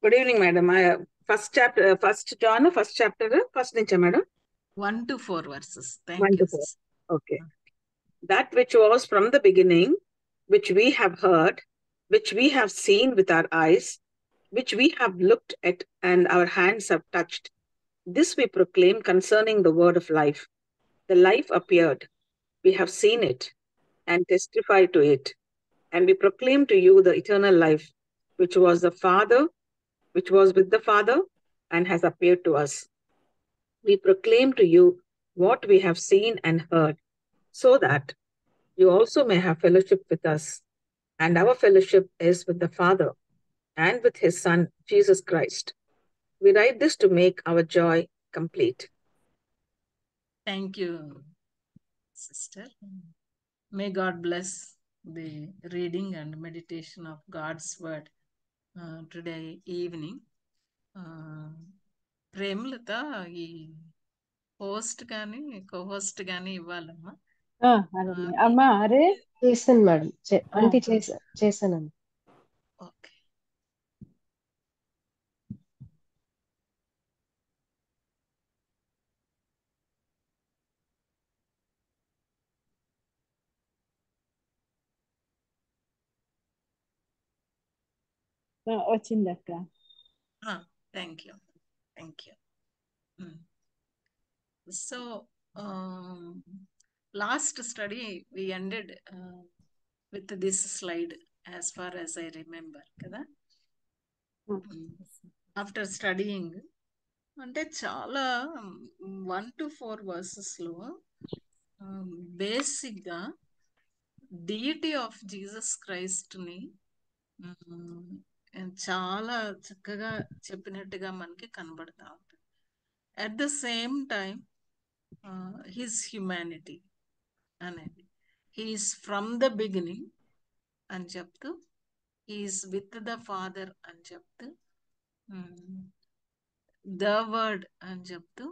Good evening, madam. First John, first chapter, first nincha, madam. 1 to 4 verses. Thank 1 you. to 4. Okay. That which was from the beginning, which we have heard, which we have seen with our eyes, which we have looked at and our hands have touched. This we proclaim concerning the word of life. The life appeared. We have seen it and testify to it. And we proclaim to you the eternal life, which was with the Father and has appeared to us. We proclaim to you what we have seen and heard, so that you also may have fellowship with us. And our fellowship is with the Father and with his Son, Jesus Christ. We write this to make our joy complete. Thank you, sister. May God bless the reading and meditation of God's word today evening. Premalatha ఈ host కానీ కో-హోస్ట్ కానీ ఇవ్వాలమ్మా. అమ్మా అరే చేశాను madam, అంటే చేశాను. Okay. వచ్చిందక్క. Thank you. So last study we ended with this slide as far as I remember kada. After studying అంటే చాలా 1 to 4 verses లో బేసిక్ గా డియిటీ ఆఫ్ జీసస్ క్రైస్ట్ ని చాలా చక్కగా చెప్పినట్టుగా మనకి కనబడతా ఉంటుంది. At the same time his humanity అనేది, హీఈస్ ఫ్రమ్ ద బిగినింగ్ అని చెప్తూ, హీఈస్ విత్ ద ఫాదర్ అని చెప్తూ, ద వర్డ్ అని చెప్తూ,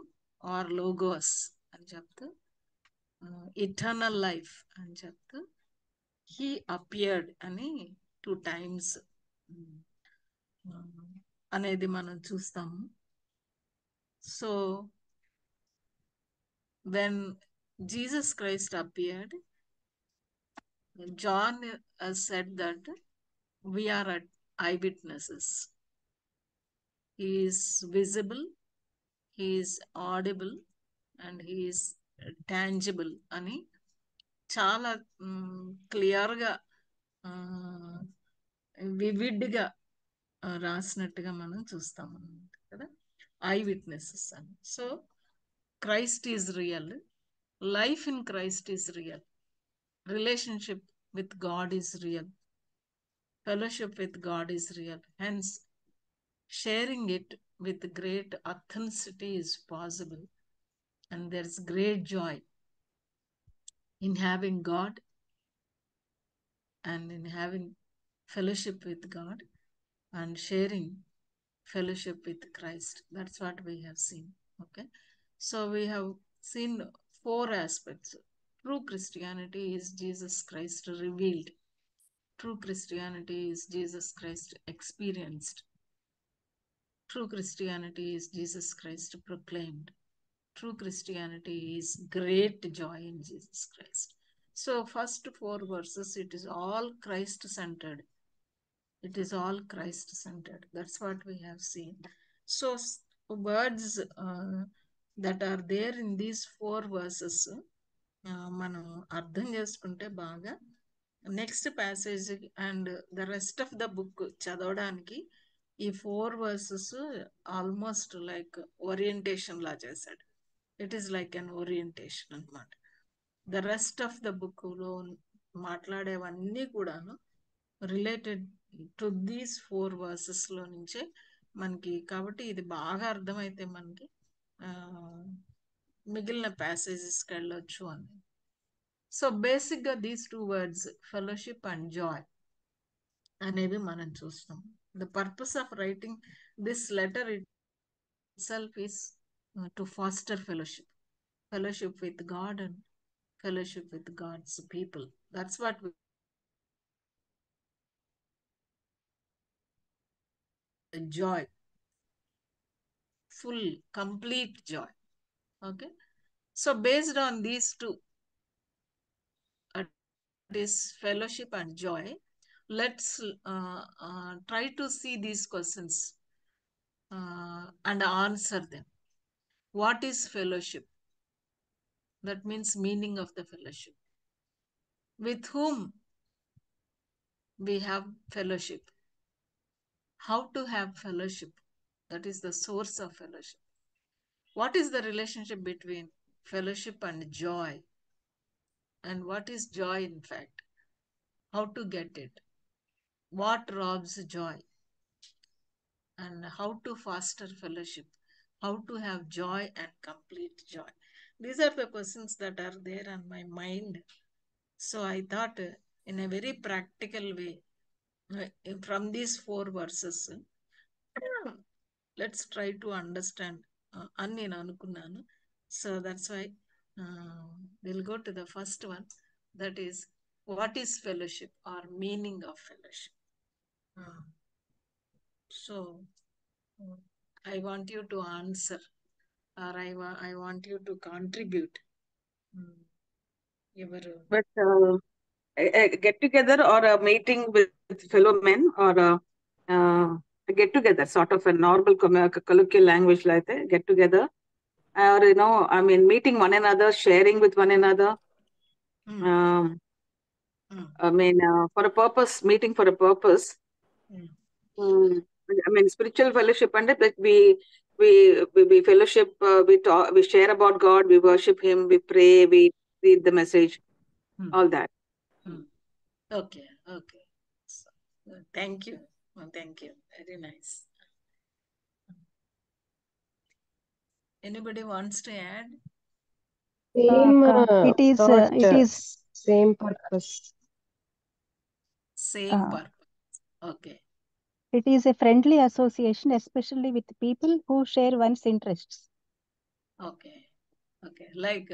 ఆర్ లోగోస్ అని చెప్తూ, ఇటర్నల్ లైఫ్ అని చెప్తూ, హీ అపియర్డ్ అని 2 times అనేది మనం చూస్తాము. So when Jesus Christ appeared, John said that we are eyewitnesses. He is visible, he is audible, and he is tangible అని చాలా క్లియర్గా వివిడ్గా రాసినట్టుగా మనం చూస్తాము కదా, ఐ విట్నెసెస్ అని. So Christ is real, life in Christ is real, relationship with God is real, fellowship with God is real, hence sharing it with great authenticity is possible, and there's great joy in having God and in having fellowship with God and sharing fellowship with Christ. That's what we have seen. Okay, so we have seen 4 aspects. True Christianity is Jesus Christ revealed. True Christianity is Jesus Christ experienced. True Christianity is Jesus Christ proclaimed. True Christianity is great joy in Jesus Christ. So first 4 verses, it is all Christ-centered. It is all Christ-centered. That's what we have seen. So words that are there in these 4 verses, మనం అర్థం చేసుకుంటే బాగా next passage and the rest of the book చదవడానికి ఈ 4 verses almost like orientation లా చేశాడు. It is like an orientation అనమాట. The rest of the book లో మాట్లాడేవన్నీ కూడాను రిలేటెడ్ టు దీస్ 4 verses లో నుంచే మనకి. కాబట్టి ఇది బాగా అర్థమైతే మనకి మిగిలిన ప్యాసేజెస్కి వెళ్ళొచ్చు అని. సో బేసిక్గా these 2 words fellowship and joy అనేవి మనం చూస్తాం. The purpose of writing this letter itself is to foster fellowship with God and fellowship with God's people. That's what joy, full, complete joy. Okay. So based on these two, is fellowship and joy, let's try to see these questions and answer them. What is fellowship? That means meaning of the fellowship. With whom we have fellowship? How to have fellowship? That is the source of fellowship. What is the relationship between fellowship and joy? And what is joy in fact? How to get it? What robs joy? And how to foster fellowship? How to have joy and complete joy? These are the questions that are there on my mind. So I thought in a very practical way, from these 4 verses, let's try to understand అని నేను అనుకున్నాను. So that's why we'll go to the first one, that is, what is fellowship or meaning of fellowship? So I want you to answer, or I want you to contribute. But a get together or a meeting with fellow men, or a get together, sort of a normal colloquial language like that, get together, or I mean, meeting one another, sharing with one another. I mean, for a purpose, meeting for a purpose. I mean, spiritual fellowship, and we fellowship, we talk, we share about God, we worship Him, we pray, we read the message, all that. Okay. So, thank you. Very nice. Anybody wants to add? It is same purpose. Same purpose. Okay. It is a friendly association, especially with people who share one's interests. Okay. Like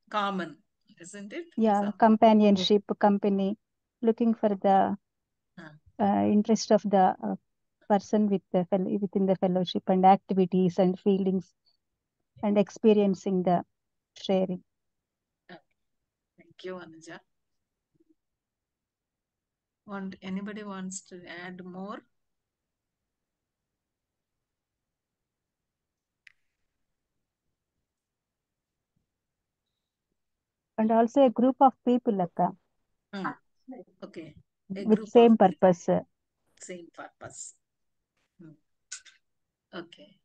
common, isn't it? Yeah, companionship, company, looking for the interest of the person within the fellowship, and activities and feelings and experiencing the sharing. Thank you, Anuja. Anybody wants to add more? And also a group of people, Akka. Okay. With same purpose. Same purpose. Okay.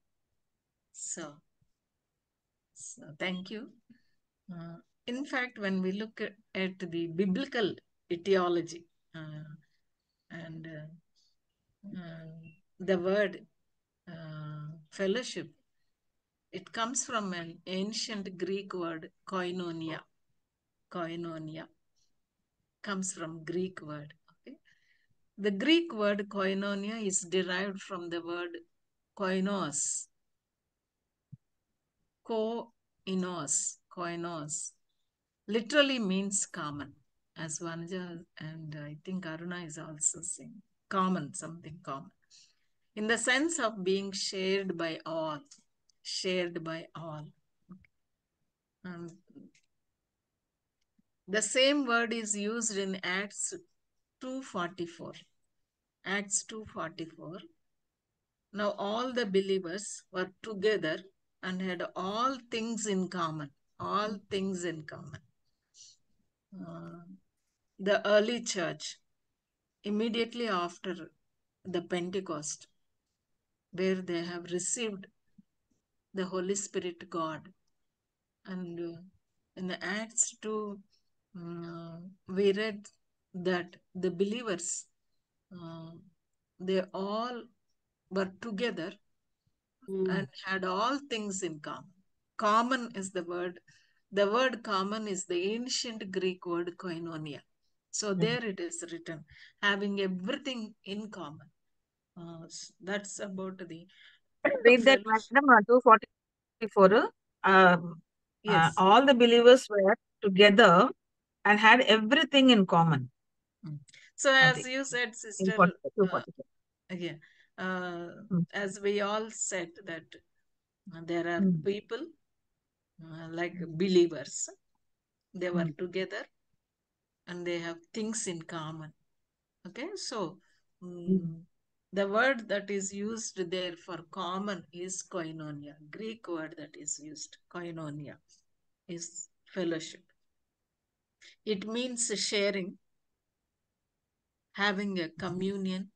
So thank you. In fact, when we look at the biblical etiology, and the word fellowship, it comes from an ancient Greek word, koinonia. Koinonia comes from Greek word. Okay? The Greek word koinonia is derived from the word koinos. Koinos literally means common, as Vanja and I think Aruna is also saying. Common, something common. In the sense of being shared by all. The same word is used in Acts 2:44. Acts 2:44. Now all the believers were together and had all things in common. All things in common. The early church, immediately after the Pentecost, where they have received the Holy Spirit God. And in the Acts 2, we read that the believers, they all were together and had all things in common. Common is the word. The word common is the ancient Greek word koinonia. So there it is written, having everything in common. That's about the Read that, madam, 2:44. Yes. All the believers were together and had everything in common. So as you said, sister, as we all said that there are people like believers, they were together and they have things in common. Okay, so the word that is used there for common is koinonia. Greek word that is used, koinonia, is fellowship. It means sharing, having a communion,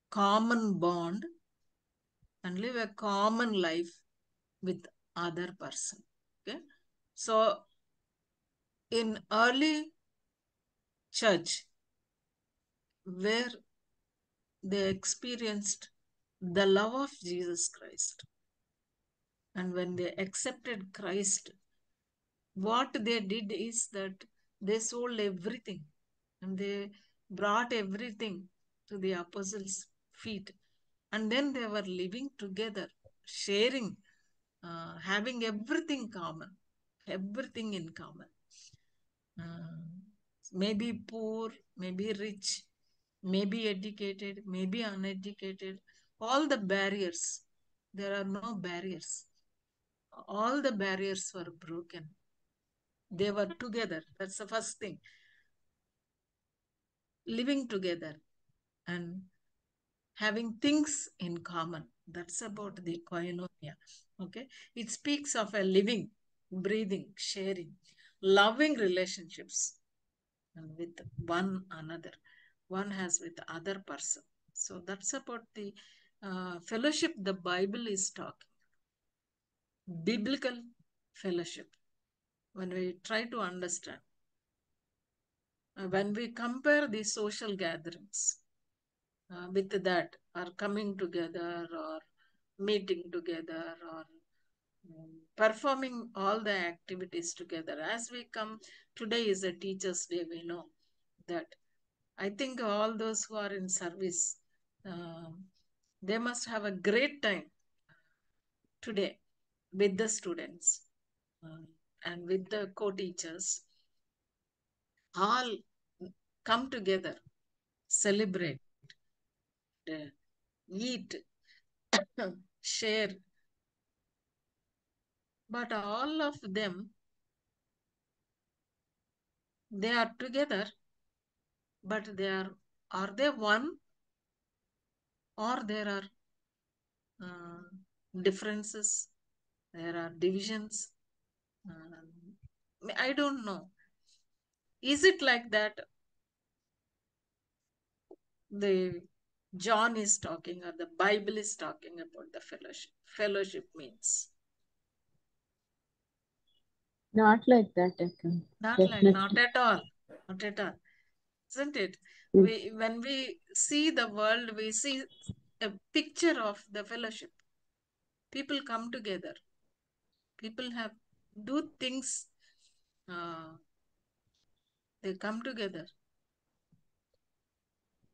common bond, and live a common life with other person. Okay, so in early church, where they experienced the love of Jesus Christ, and when they accepted Christ, what they did is that they sold everything and they brought everything to the apostles' feet. And then they were living together, sharing, having everything common, everything in common. Maybe poor, maybe rich, maybe educated, maybe uneducated. All the barriers, there are no barriers. All the barriers were broken. They were together. That's the first thing. Living together and having things in common. That's about the koinonia. Okay. It speaks of a living, breathing, sharing, loving relationships with one another. One has with the other person. So that's about the fellowship the Bible is talking. Biblical fellowship. When we try to understand, when we compare the social gatherings with that, or coming together, or meeting together, or performing all the activities together, as we come, today is a Teachers' Day, we know that. I think all those who are in service, they must have a great time today with the students and with the co-teachers. All come together, celebrate, eat, share. But all of them, they are together, but are they one, or there are differences, there are divisions? I don't know. Is it like that? The John is talking, or the Bible is talking about the fellowship. Fellowship means not like that, Akka. not Definitely. not at all, not at all, isn't it? When we see the world, we see a picture of the fellowship. People come together. People do things. They come together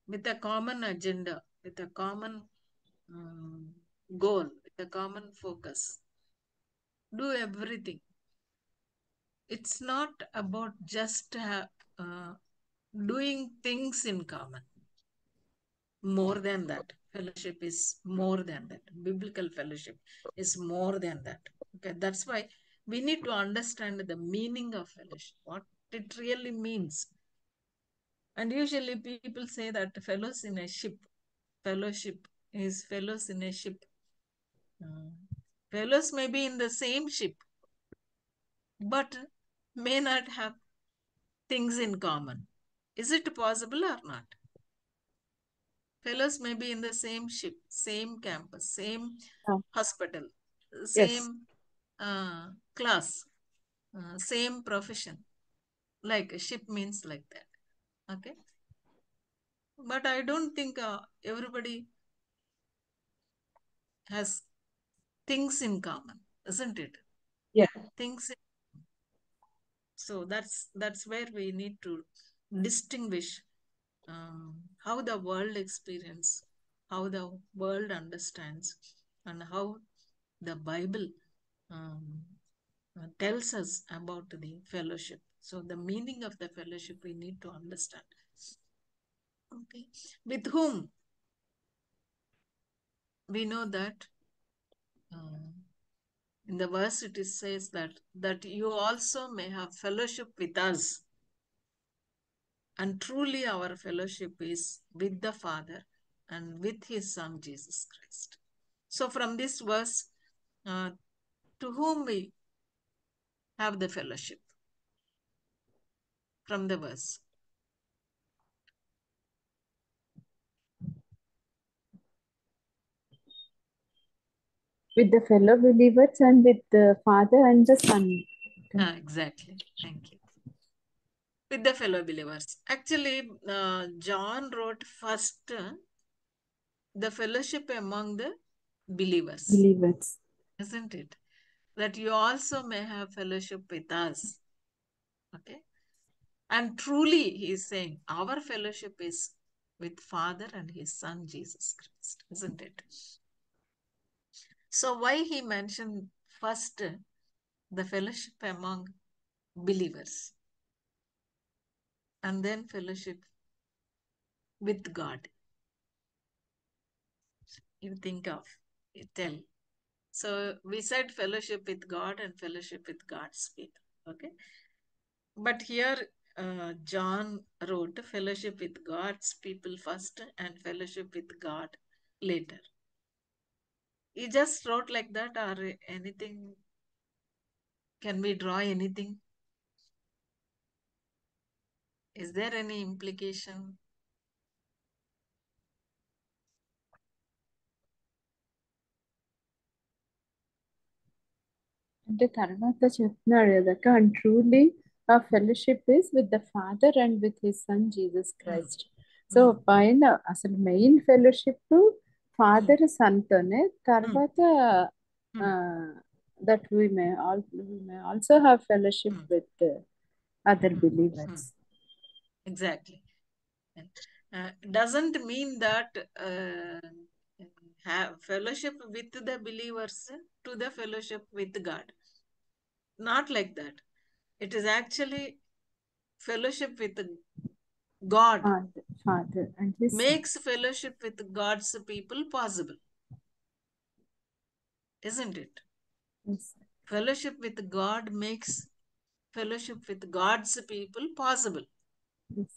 with a common agenda, with a common goal, with a common focus. Do everything. It's not about just doing things in common. More than that. Fellowship is more than that. Biblical fellowship is more than that. Okay, that's why we need to understand the meaning of fellowship, what it really means. And usually people say that fellows in a ship, fellowship is fellows in a ship. Fellows may be in the same ship, but may not have things in common. Is it possible or not? Fellows may be in the same ship, same campus, same hospital, same class, same profession. Like a ship means like that. Okay. But I don't think everybody has things in common, isn't it? Yeah. Things. So that's where we need to distinguish how the world experience, how the world understands, and how the Bible tells us about the fellowship. So the meaning of the fellowship we need to understand. Okay, with whom? we know that in the verse it says that you also may have fellowship with us. And truly our fellowship is with the Father and with his Son, Jesus Christ. So from this verse, to whom we have the fellowship? From the verse. With the fellow believers and with the Father and the Son. Exactly. Thank you. With the fellow believers. Actually, John wrote first the fellowship among the believers. Believers. Isn't it? That you also may have fellowship with us. Okay. And truly, he is saying, our fellowship is with Father and his Son, Jesus Christ. Isn't it? So why he mentioned first the fellowship among believers and then fellowship with God? You think of, you tell. So we said fellowship with God and fellowship with God's people. Okay. But here John wrote fellowship with God's people first and fellowship with God later. He just wrote like that, or anything? Can we draw anything? Is there any implication? అంటే తర్వాత చెప్తున్నాడు కదా, and truly our fellowship is with the Father and with his Son Jesus Christ. So పైన అసలు main fellowship father son తోనే, తర్వాత that we may also have fellowship with other believers. Exactly. Doesn't mean that have fellowship with the believers to the fellowship with God. Not like that. It is actually fellowship with God. Father and his makes fellowship with God's people possible. Isn't it? Yes. Fellowship with God makes fellowship with God's people possible. Yes.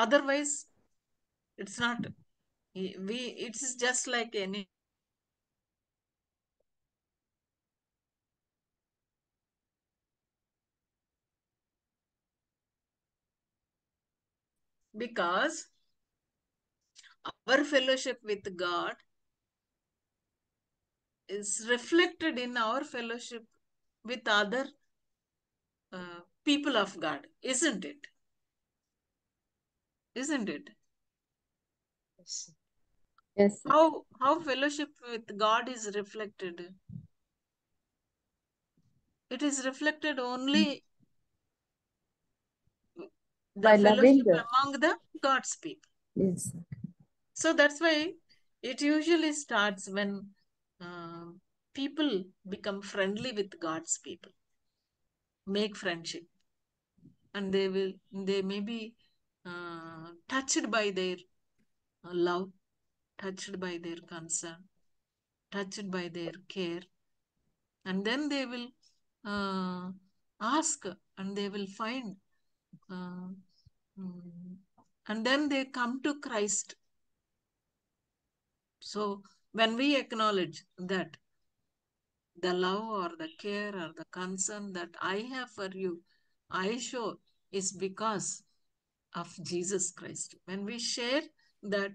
Otherwise, it's not. It's just like any. Because our fellowship with God is reflected in our fellowship with other people of God, isn't it? Isn't it? Yes. How fellowship with God is reflected? It is reflected only the By fellowship loving among the God's people. Yes. So that's why it usually starts when people become friendly with God's people, make friendship, and they may be touched by their love, touched by their concern, touched by their care, and then they will ask and they will find and then they come to Christ. So when we acknowledge that the love or the care or the concern that I have for you, I show is because of Jesus Christ. When we share that,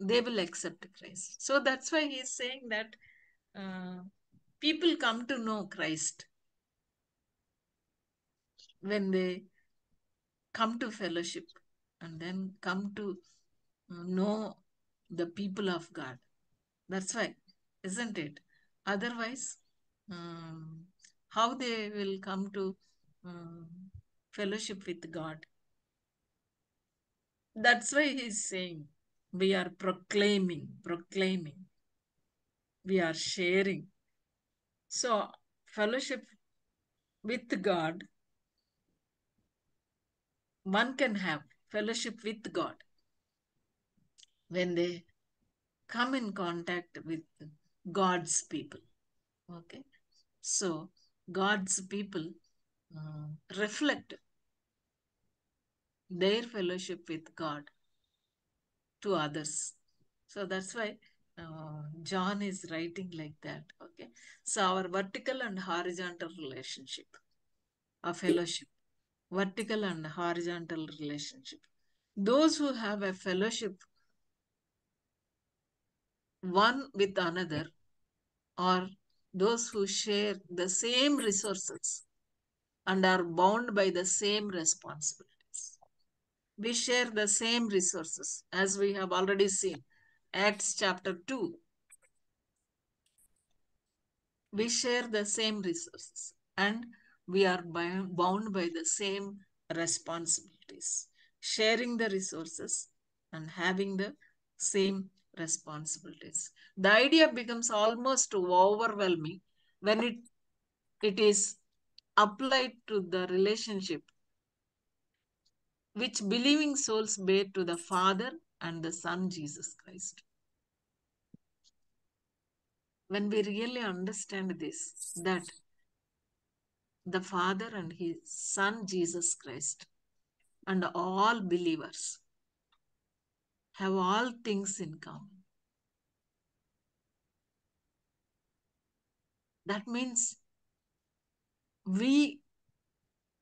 they will accept Christ. So that's why he is saying that people come to know Christ when they come to fellowship and then come to know the people of God. That's why, isn't it? Otherwise, how they will come to fellowship with God? That's why he's saying we are proclaiming, we are sharing. So fellowship with God, one can have fellowship with God when they come in contact with God's people. Okay. So God's people reflect their fellowship with God to others. So that's why John is writing like that. Okay. So our vertical and horizontal relationship of fellowship, vertical and horizontal relationship. Those who have a fellowship one with another, or those who share the same resources and are bound by the same responsibilities. We share the same resources, as we have already seen. Acts chapter 2. We share the same resources and we are bound by the same responsibilities. Sharing the resources and having the same responsibilities. The idea becomes almost overwhelming when it is applied to the relationship which believing souls bear to the Father and the Son Jesus Christ. When we really understand this, that the Father and His Son Jesus Christ and all believers have all things in common. That means we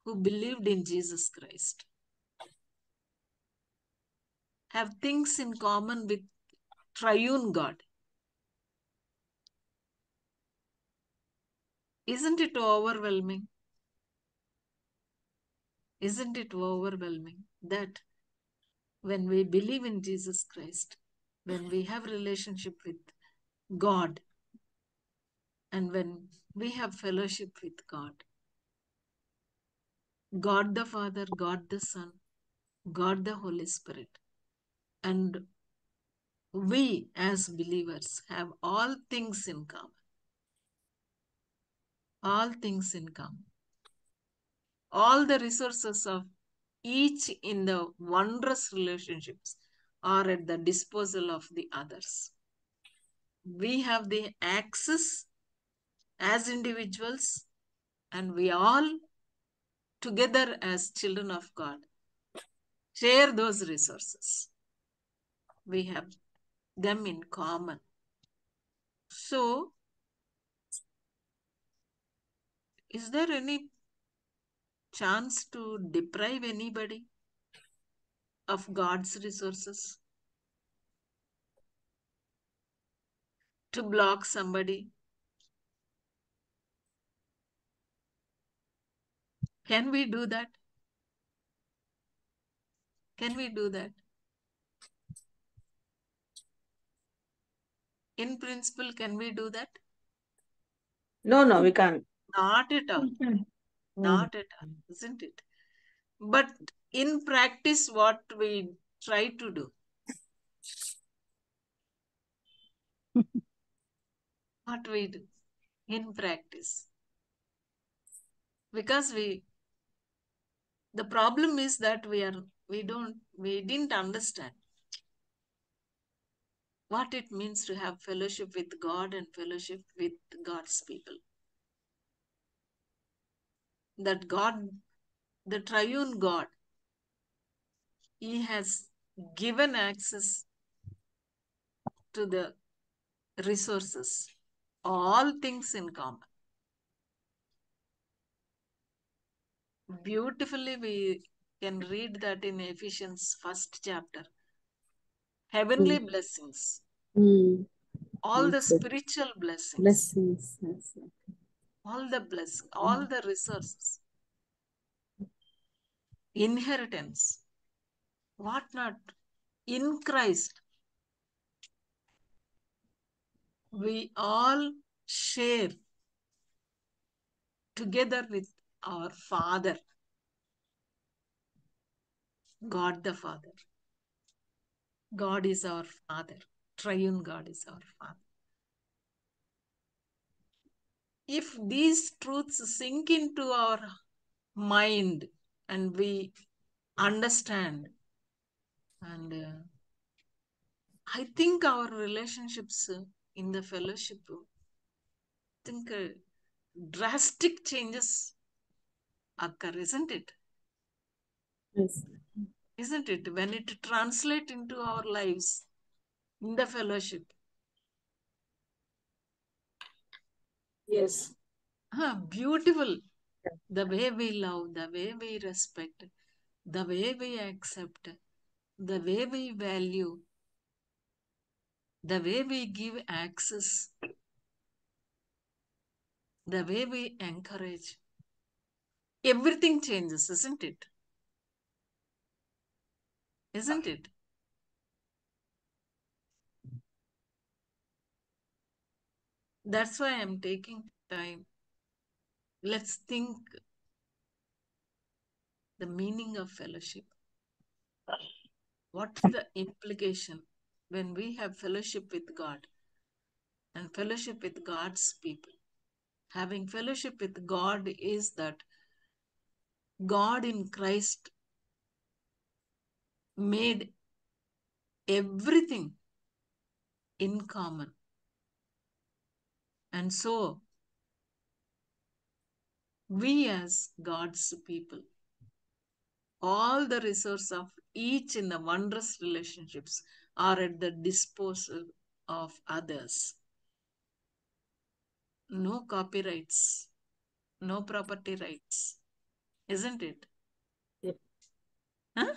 who believed in Jesus Christ have things in common with triune God. Isn't it overwhelming? Isn't it overwhelming that when we believe in Jesus Christ, when we have relationship with God, and when we have fellowship with God, God the Father, God the Son, God the Holy Spirit, and we as believers have all things in common. All things in common. All the resources of each in the wondrous relationships are at the disposal of the others. We have the access as individuals, and we all together as children of God share those resources. We have them in common. So, is there any chance to deprive anybody of God's resources? To block somebody? Can we do that? Can we do that? In principle, can we do that? No, we can't. Not at all. Not at all, isn't it? But in practice, what we try to do? What we do in practice? Because the problem is that we didn't understand what it means to have fellowship with God and fellowship with God's people. That God, the triune God, He has given access to the resources, all things in common. Beautifully, we can read that in Ephesians 1st chapter. Heavenly blessings, all the spiritual blessings, all the blessings, all the resources, inheritance, whatnot, in Christ, we all share together with our Father, God the Father. God is our Father. Triune God is our Father. If these truths sink into our mind and we understand and I think our relationships in the fellowship, I think drastic changes occur, isn't it? Yes. Isn't it? When it translates into our lives in the fellowship. Yes. Beautiful. The way we love, the way we respect, the way we accept, the way we value, the way we give access, the way we encourage. Everything changes, isn't it? Isn't it? That's why I'm taking time. Let's think the meaning of fellowship. What's the implication when we have fellowship with God and fellowship with God's people? Having fellowship with God is that God in Christ made everything in common. And so, we as God's people, all the resources of each in the wondrous relationships are at the disposal of others. No copyrights, no property rights, isn't it? Yep. Huh?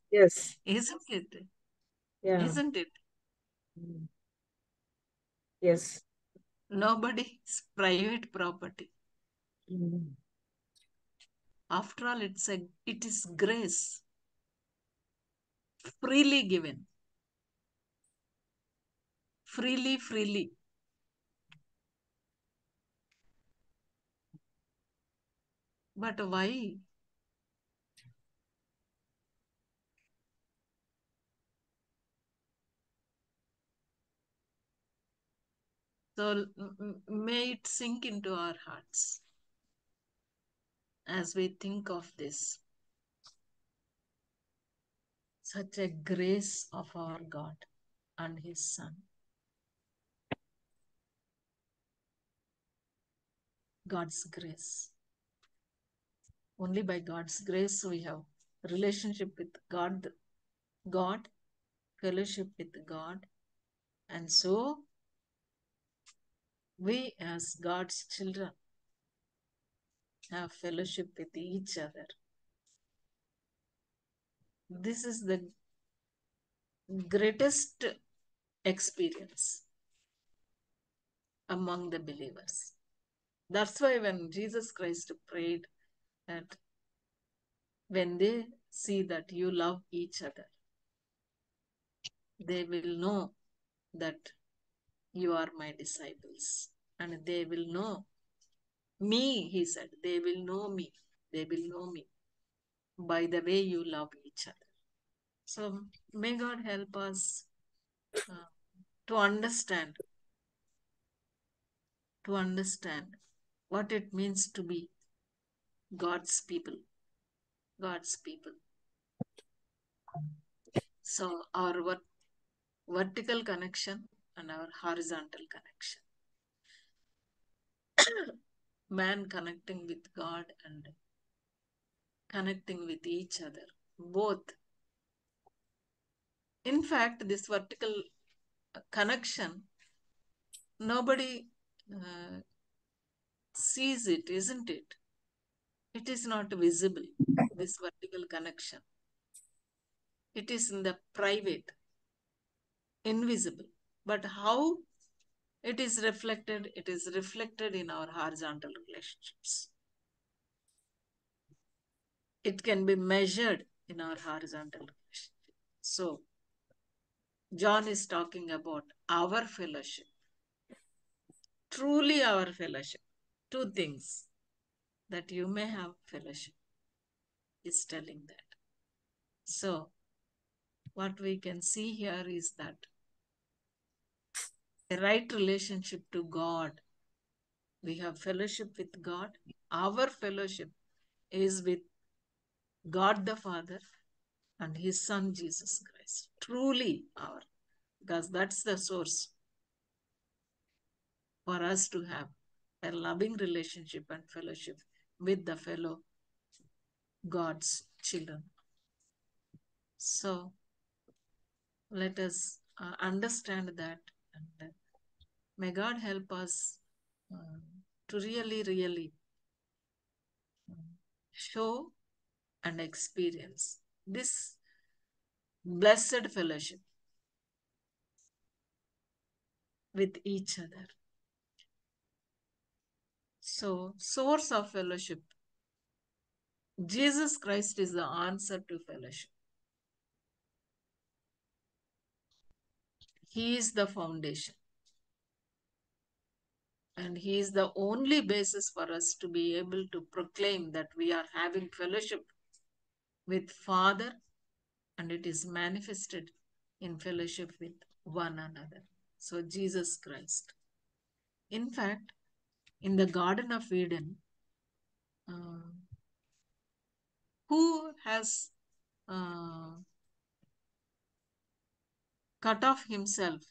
Yes. Isn't it? Yeah. Isn't it? Yes. Nobody's private property. Mm. After all, it is grace, freely given, freely. But why? So may it sink into our hearts as we think of this. Such a grace of our God and His Son. God's grace. Only by God's grace we have relationship with God, fellowship with God. And so we as God's children have fellowship with each other. This is the greatest experience among the believers. That's why when Jesus Christ prayed that when they see that you love each other, they will know that you are my disciples. And they will know me, he said. They will know me. They will know me by the way you love each other. So may God help us to understand what it means to be God's people. God's people. So our vertical connection and our horizontal connection. Man connecting with God and connecting with each other. Both. In fact, this vertical connection, nobody sees it, isn't it? It is not visible, this vertical connection. It is in the private, invisible. But how it is reflected in our horizontal relationships. It can be measured in our horizontal relationships. So, John is talking about our fellowship. Truly our fellowship. Two things that you may have fellowship is telling that. So, what we can see here is that the right relationship to God. We have fellowship with God. Our fellowship is with God the Father and His Son Jesus Christ. Truly our because that's the source for us to have a loving relationship and fellowship with the fellow God's children. So let us understand that, and may God help us to really show and experience this blessed fellowship with each other. So, source of fellowship. Jesus Christ is the answer to fellowship. He is the foundation. And He is the only basis for us to be able to proclaim that we are having fellowship with Father, and it is manifested in fellowship with one another. So, Jesus Christ. In fact, in the Garden of Eden, who has cut off himself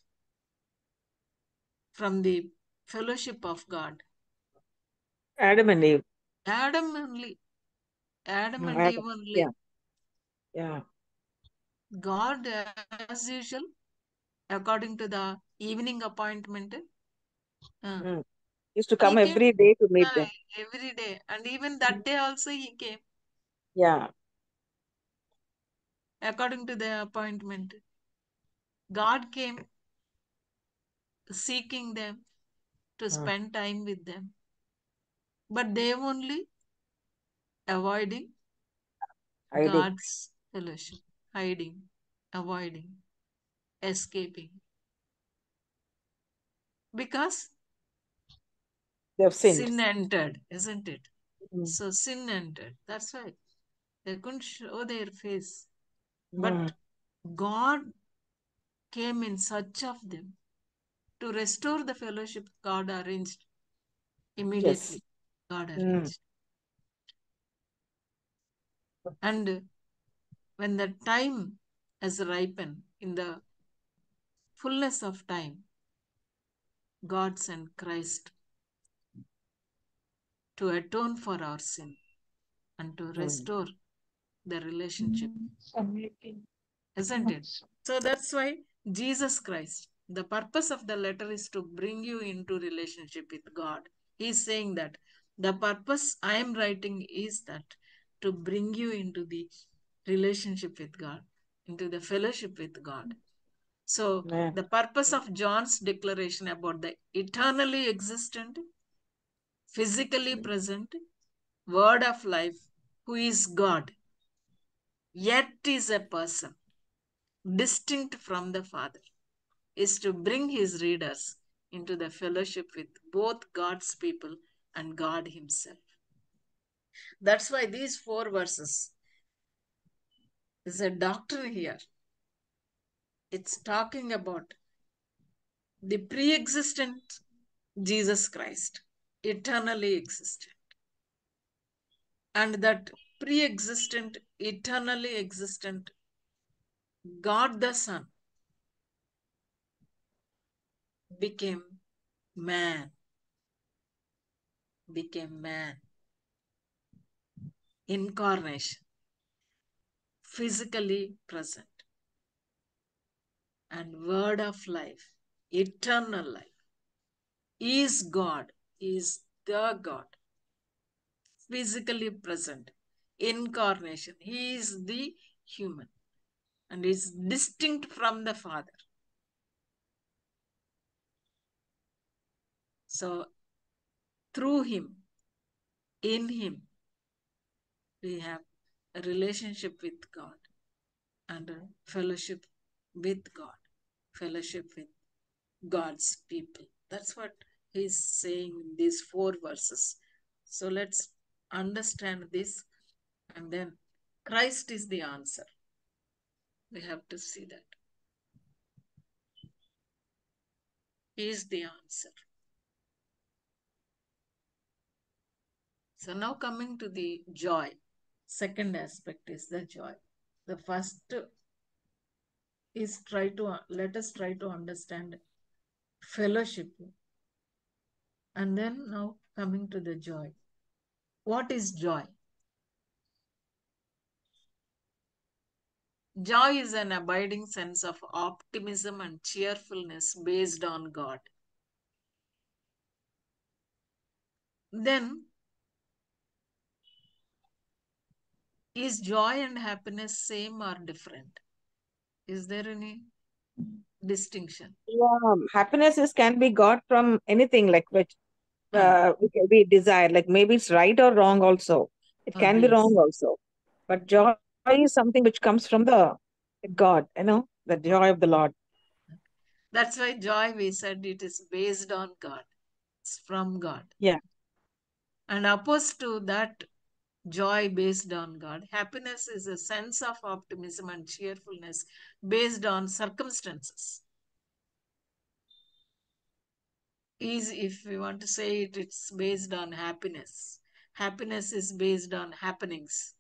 from the fellowship of God? Adam and Eve. Adam only. Adam and Adam. Eve only. Yeah. Yeah. God, as usual, according to the evening appointment, Used to come he came every day to meet them. every day. And even that day also he came. Yeah. According to the appointment. God came seeking them to spend time with them. But they only avoiding Hiding. God's fellowship. Hiding, avoiding, escaping. Because They've sinned. sin entered, isn't it? So sin entered. That's why they couldn't show their face. But God came in search of them to restore the fellowship God arranged immediately. Yes. God arranged. And when the time has ripened, in the fullness of time, God sent Christ to atone for our sin and to restore the relationship. Isn't it? So that's why Jesus Christ, the purpose of the letter is to bring you into relationship with God. He's saying that the purpose I am writing is that to bring you into the relationship with God, into the fellowship with God. So the purpose of John's declaration about the eternally existent, physically present word of life, who is God, yet is a person distinct from the Father, is to bring his readers into the fellowship with both God's people and God himself. That's why these 4 verses is a doctrine here. It's talking about the pre-existent Jesus Christ, eternally existent. And that pre-existent, eternally existent God the Son became man. Incarnation. Physically present. And word of life. Eternal life. Is God. Is the God. Physically present. Incarnation. He is the human. And is distinct from the Father. So, through him, in him, we have a relationship with God and a fellowship with God, fellowship with God's people. That's what he's saying in these 4 verses. So let's understand this, and then Christ is the answer. We have to see that. He is the answer. So now coming to the joy. Second aspect is the joy. The first is let us try to understand fellowship. And then now coming to the joy. What is joy? Joy is an abiding sense of optimism and cheerfulness based on God. Then, is joy and happiness same or different? Is there any distinction? Yeah, happiness can be got from anything like which we desire. Like maybe it's right or wrong also. It can be wrong also. But joy is something which comes from the God, the joy of the Lord. That's why joy, we said, it is based on God. It's from God. Yeah. And opposed to that joy based on God, happiness is a sense of optimism and cheerfulness based on circumstances. If we want to say it, it's based on happiness. Happiness is based on happenings.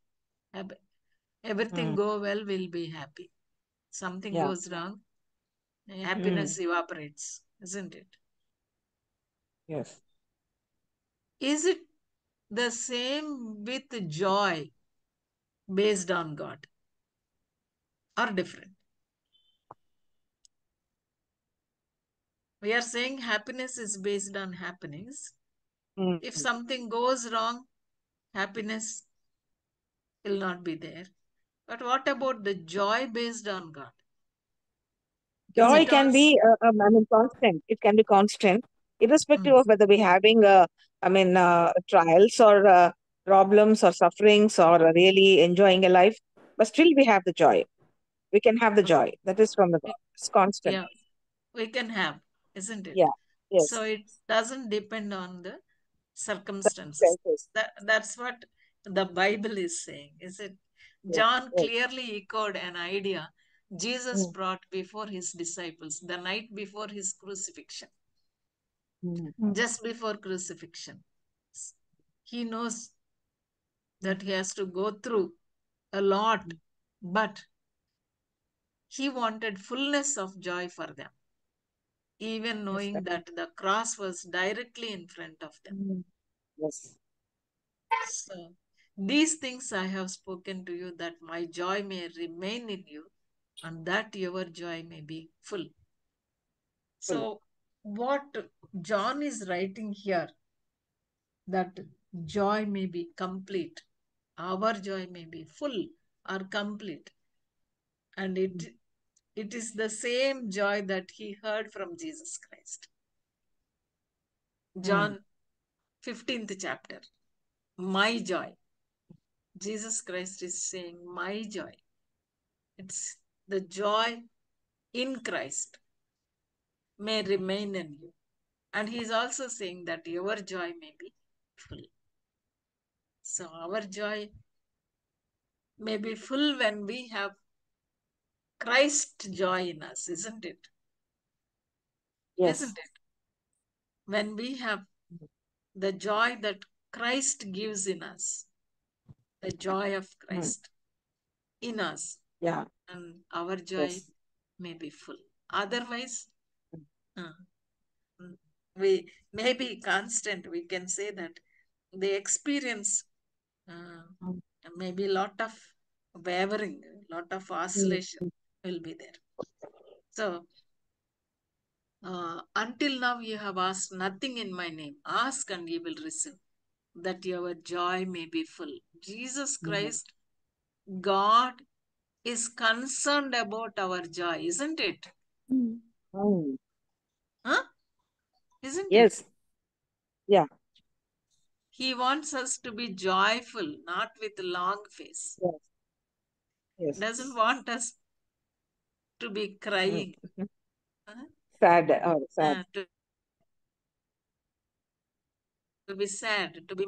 Everything go well, we'll be happy. Something goes wrong, happiness evaporates, isn't it? Yes. Is it the same with joy based on God or different? We are saying happiness is based on happenings. If something goes wrong, happiness will not be there. But what about the joy based on God? Joy can be, constant. It can be constant, irrespective of whether we're having, trials or problems or sufferings or really enjoying a life. But still, we have the joy. We can have the joy. That is from the God. It's constant. Yeah, we can have, isn't it? Yeah. Yes. So it doesn't depend on the circumstances. That's what the Bible is saying, is it? John clearly echoed an idea Jesus brought before his disciples the night before his crucifixion. Just before crucifixion. He knows that he has to go through a lot, but he wanted fullness of joy for them, even knowing that the cross was directly in front of them. Yes. So, these things I have spoken to you, that my joy may remain in you and that your joy may be full. So, what John is writing here, that joy may be complete, our joy may be full or complete. And it is the same joy that he heard from Jesus Christ. John 15th chapter, my joy. Jesus Christ is saying, my joy. It's the joy in Christ may remain in you. And he is also saying that your joy may be full. So our joy may be full when we have Christ joy in us, isn't it? Yes. Isn't it? When we have the joy that Christ gives in us, the joy of Christ in us, and our joy may be full. Otherwise, we may be constant. We can say that they experience maybe a lot of wavering, a lot of oscillation will be there. So, until now you have asked nothing in my name. Ask and you will receive, that your joy may be full. Jesus Christ, God, is concerned about our joy, isn't it? Huh? Isn't it? Yes. Yeah. He wants us to be joyful, not with long face. Yes. Doesn't want us to be crying. Sad. Sad. To be sad, to be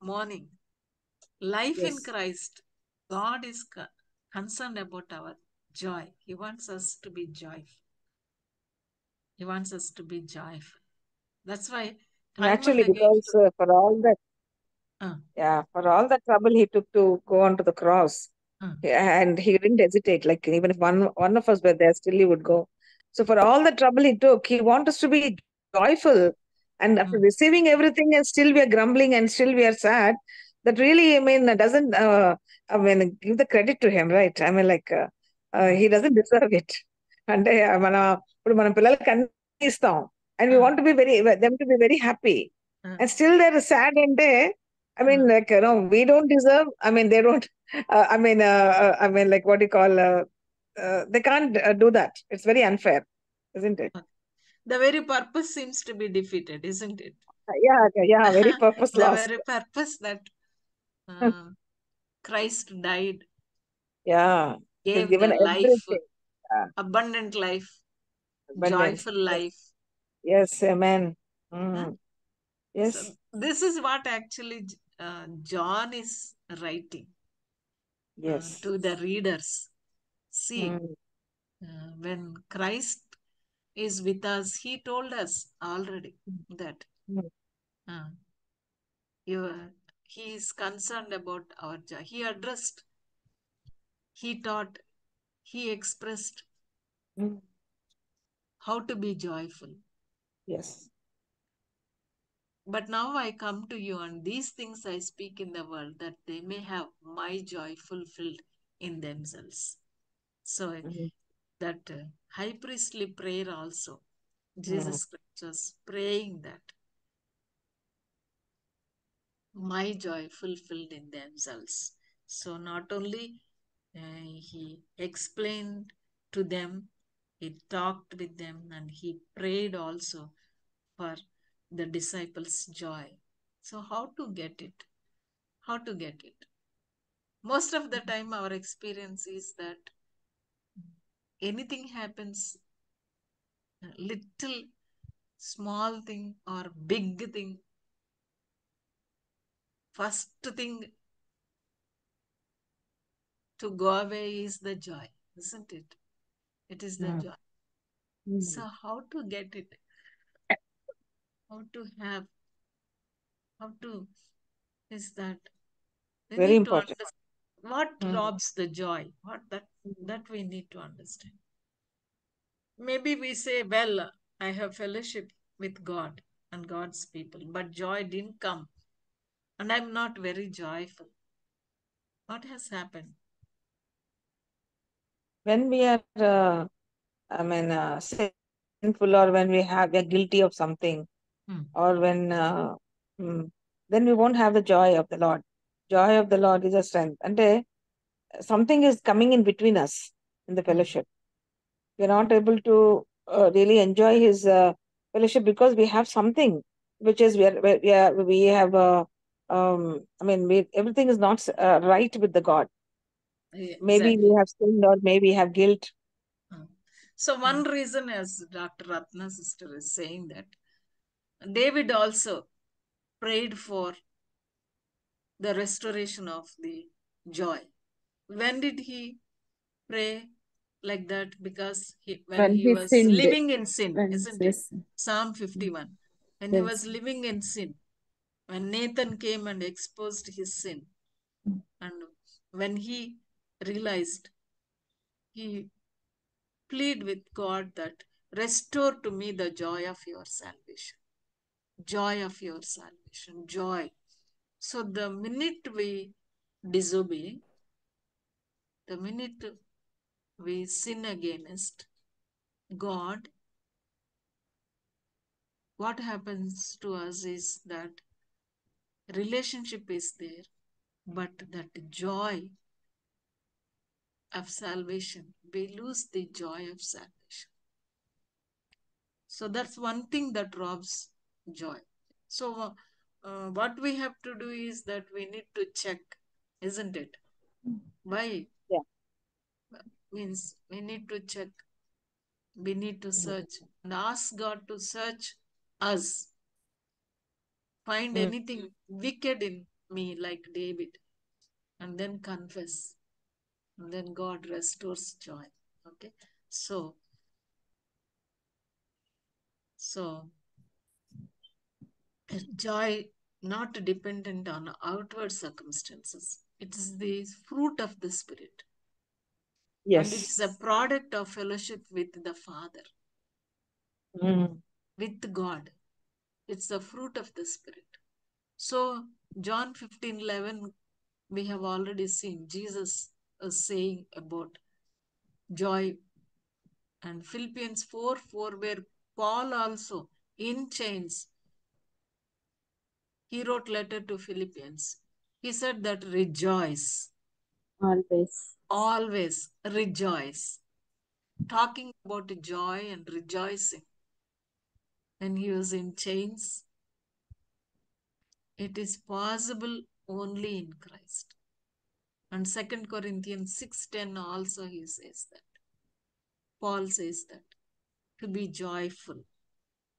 mourning. Life in Christ, God is concerned about our joy. He wants us to be joyful. He wants us to be joyful. That's why Naturally, because for all that, for all that trouble he took to go onto the cross, And he didn't hesitate. Like even if one of us were there, still he would go. So for all the trouble he took, he wants us to be joyful. And after receiving everything, and still we are grumbling and still we are sad. That really, I mean, doesn't. Give the credit to him, right? I mean, like he doesn't deserve it. And ఇప్పుడు మన పిల్లలకి అన్ని ఇస్తాం, and we want to be them to be very happy, and still they're sad and I mean, like, we don't deserve. I mean, they don't. I mean, like, what do you call? They can't do that. It's very unfair, isn't it? The very purpose seems to be defeated, isn't it? Yeah, very purpose The lost. very purpose that Christ died, Yeah, he's gave given the life, everything. Yeah. abundant life, Abundant. joyful life. Yes, amen. Yes. So this is what actually John is writing Yes. to the readers. See, when Christ is with us, he told us already that he is concerned about our joy. He addressed, he taught, he expressed how to be joyful. Yes. But now I come to you, and these things I speak in the world, that they may have my joy fulfilled in themselves. So that high priestly prayer also, Jesus Christ was praying that my joy fulfilled in themselves. So not only he explained to them, he talked with them, and he prayed also for the disciples' joy. So how to get it? How to get it? Most of the time our experience is that anything happens, little small thing or big thing, first thing to go away is the joy, isn't it? It is the joy. So how to get it? How to have? How to is that? We Very need important. to understand what robs the joy. What that we need to understand. Maybe we say, well, I have fellowship with God and God's people, but joy didn't come, and I'm not very joyful. What has happened? When we are, sinful, or when we are guilty of something, or when, then we won't have the joy of the Lord. Joy of the Lord is a strength. And something is coming in between us in the fellowship. We're not able to really enjoy His fellowship because we have something which is we have. Everything is not right with the God. Maybe we have sinned, or maybe we have guilt. So one reason, as Dr. Ratna sister is saying, that David also prayed for the restoration of the joy. When did he pray like that? Because when he was sinned. living in sin, isn't it? Yes. Psalm 51. When he was living in sin, when Nathan came and exposed his sin, and when he realized, he plead with God that restore to me the joy of your salvation. Joy of your salvation. Joy. So the minute we disobey, the minute we sin against God, what happens to us is that relationship is there, but that joy of salvation, we lose the joy of salvation. So that's one thing that robs joy. So what we have to do is that we need to check, isn't it? Why? Yeah. Means we need to check, we need to search and ask God to search us. Find anything wicked in me, like David, and then confess. And then God restores joy. Okay. So joy not dependent on outward circumstances. It is the fruit of the Spirit. Yes. And it's a product of fellowship with the Father, with God. It's the fruit of the Spirit. So John 15:11, we have already seen Jesus is saying about joy. And Philippians 4:4, where Paul also in chains, he wrote letter to Philippians. He said that rejoice. Always. Always rejoice. Talking about joy and rejoicing. When he was in chains, it is possible only in Christ. And 2 Corinthians 6:10 also he says that. Paul says that. To be joyful.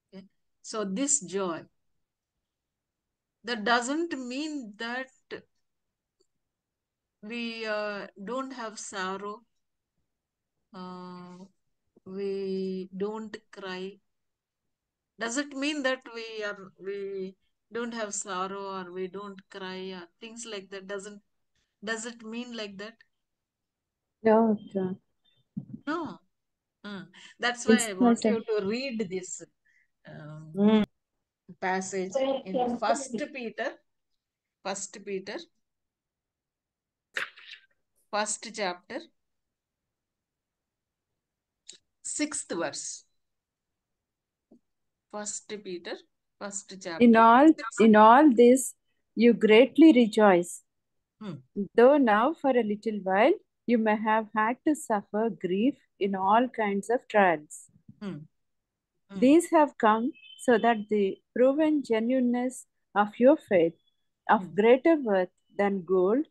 Okay? So this joy, that doesn't mean that we don't have sorrow, we don't cry. Does it mean that we don't have sorrow or we don't cry or things like that? Does it mean like that? No, John. No. That's why I want you to read this passage in First Peter, first chapter, 6th verse. First Peter, first chapter. In all this, you greatly rejoice, though now for a little while you may have had to suffer grief in all kinds of trials. These have come so that the proven genuineness of your faith, of greater worth than gold,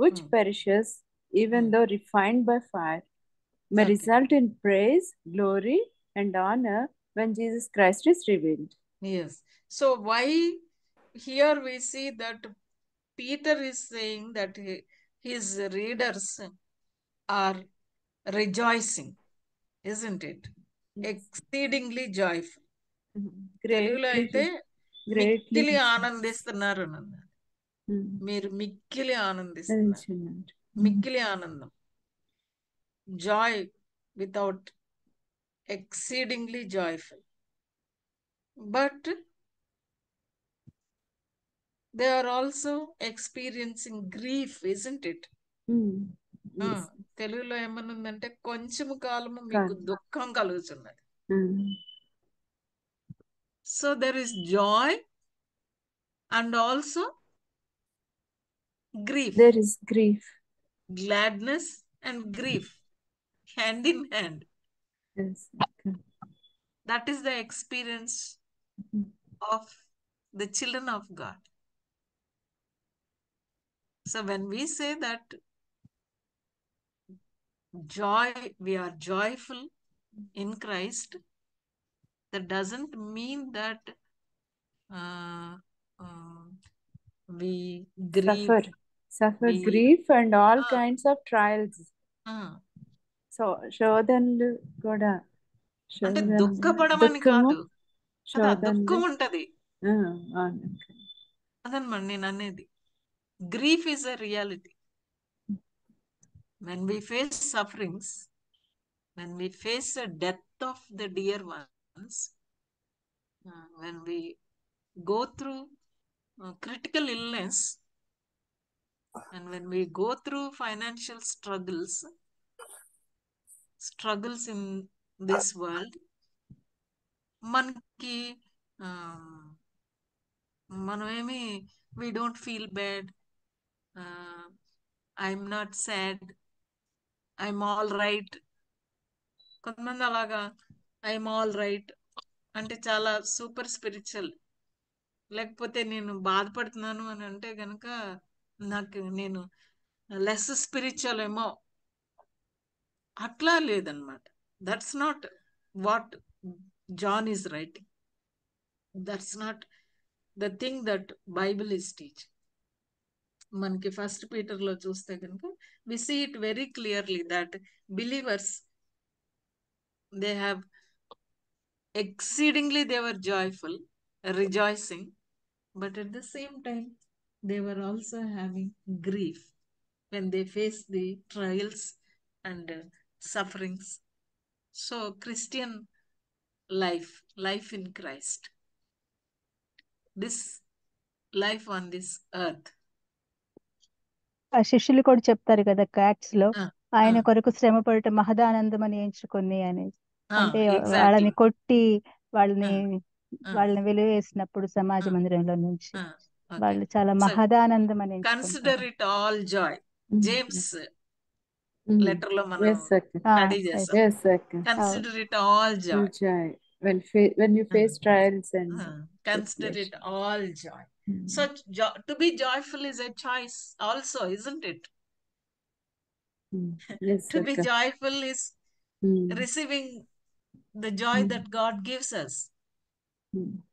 which perishes even though refined by fire, may result in praise, glory, and honor when Jesus Christ is revealed. Yes. So why here we see that Peter is saying that his readers are rejoicing, isn't it? Exceedingly joyful. తెలుగులో అయితే మిక్కిలి ఆనందిస్తున్నారు అన్నారు. మీరు మిక్కిలి ఆనందిస్తున్నారు. మిక్కిలి ఆనందం. Joy without exceedingly joyful. But they are also experiencing grief, isn't it? తెలుగులో ఏమనుందంటే కొంచెము కాలము మీకు దుఃఖం కలుగుతున్నది. So there is joy and also grief. There is grief. Gladness and grief, hand in hand. Yes. That is the experience of the children of God. So when we say that joy, we are joyful in Christ, that doesn't mean that we grieve. Suffer grief and all kinds of trials. So శోధనలు కూడా అంటే దుఃఖపడమని కాదు, దుఃఖం ఉంటది అదనమాట నేను అనేది. Grief is a reality. When we face sufferings, when we face a death of the dear ones, when we go through critical illness, and when we go through financial struggles in this world, మనకి మనమేమి we don't feel bad, I'm not sad, I'm all right. కొంతమంది అలాగా I'm all right అంటే చాలా super spiritual. లేకపోతే నేను బాధపడుతున్నాను అని అంటే కనుక నేను లెస్ స్పిరిచువల్ ఏమో, అట్లా లేదనమాట. That's not what John is writing. That's not the thing that Bible is teach. మనకి ఫస్ట్ పీటర్లో చూస్తే కనుక we see it very clearly that believers they have exceedingly they were joyful, rejoicing, but at the same time they were also having grief. when they face the trials and sufferings. So Christian life in Christ, this life on this earth. ఆ శిష్యులు కూడా చెప్తారు కదా acts లో, ఆ, ఆయన ఆ, కొరకు శ్రమ పడటం మహదానందం అని ఎంచుకొని అనేది. ఆ, అంటే exactly. వాళ్ళని కొట్టి వాళ్ళని ఆ, వాళ్ళని వెలివేసినప్పుడు సమాజ ఆ, మందిరంలో నుంచి ఆ, okay. వాళ్ళు చాలా So మహదానందం అని consider ఎంచుకుంటారు. it all joy. James letter లో మనం Yes, okay. Study Right. చేసాం. Yes, okay. Consider it all joy. Joy. When you face trials and Consider it tribulation. all joy. So to be joyful is a choice also, isn't it? Yes, To be okay. joyful is receiving the joy that God gives us.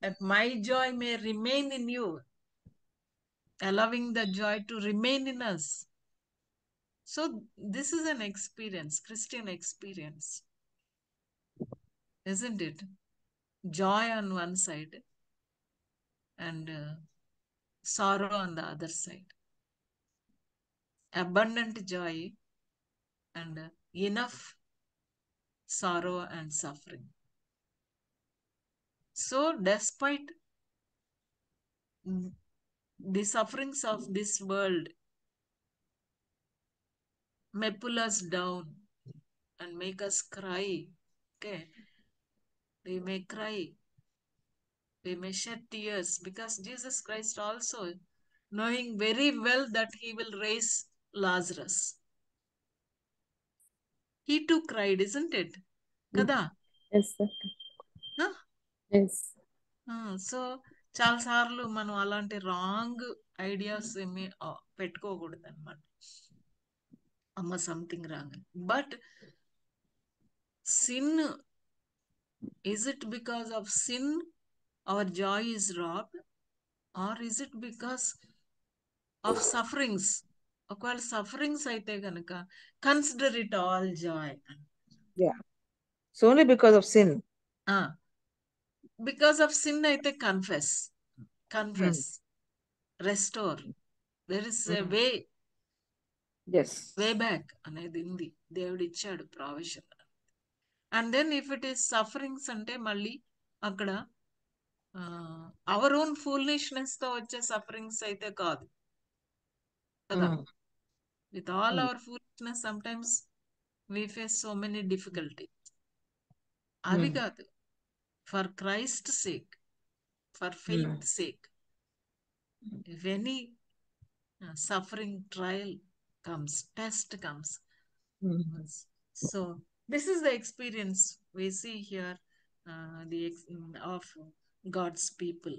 That my joy may remain in you, allowing the joy to remain in us. So this is an experience, Christian experience, isn't it? Joy on one side and sorrow on the other side. Abundant joy and enough sorrow and suffering. So despite the sufferings of this world may pull us down and make us cry, okay, we may cry, we may shed tears, because Jesus Christ also, knowing very well that he will raise Lazarus, he too cried, isn't it? Kada? Yes, okay. Huh? Yes. So చాలా సార్లు మనం అలాంటి wrong ideas ఏమి పెట్టుకోకూడదు అనమాట. అమ్మ something wrong. But sin, is it because of sin our joy is robbed, or is it because of sufferings? ఒకవేళ sufferings అయితే కనుక consider it all joy. Yeah. It's only because of sin. Because of sin అయితే confess, restore, there is a way, Yes. Way back అనేది ఉంది, దేవుడు ఇచ్చాడు provision. And then if it is sufferings అంటే మళ్ళీ అక్కడ అవర్ ఓన్ ఫూలిష్నెస్ తో వచ్చే సఫరింగ్స్ అయితే కాదు కదా. With all our foolishness sometimes we face so many difficulty. అవి కాదు, for Christ sake, for faith sake, if any suffering trial comes, test comes. So this is the experience we see here, of God's people.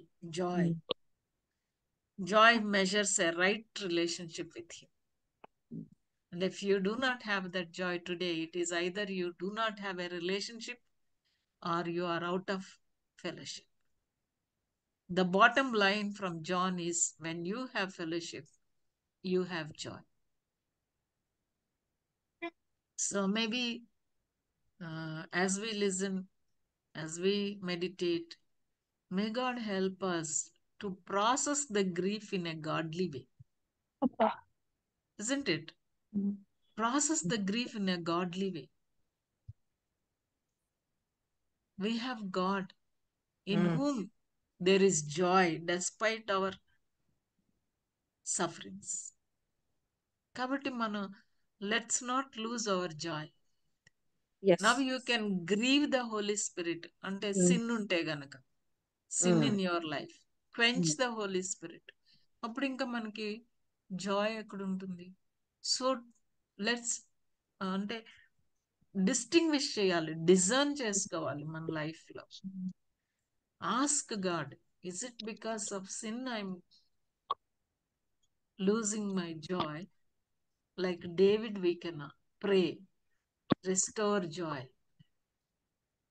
Joy measures a right relationship with him. And if you do not have that joy today, it is either you do not have a relationship or you are out of fellowship. The bottom line from John is, when you have fellowship, you have joy. So maybe as we listen, as we meditate, may God help us to process the grief in a godly way. Isn't it? Process the grief in a godly way. We have God in whom there is joy despite our sufferings. Kabatti manu, let's not lose our joy. Yes. Now you can grieve the Holy Spirit. Ante sin unte ganaka, sin in your life, quench the Holy Spirit. అప్పుడు ఇంకా మనకి joy ఎక్కడ ఉంటుంది? So let's అంటే distinguish చేయాలి, discern చేసుకోవాలి మన life లో. Ask God, is it because of sin I'm losing my joy? Like David we can pray, restore joy.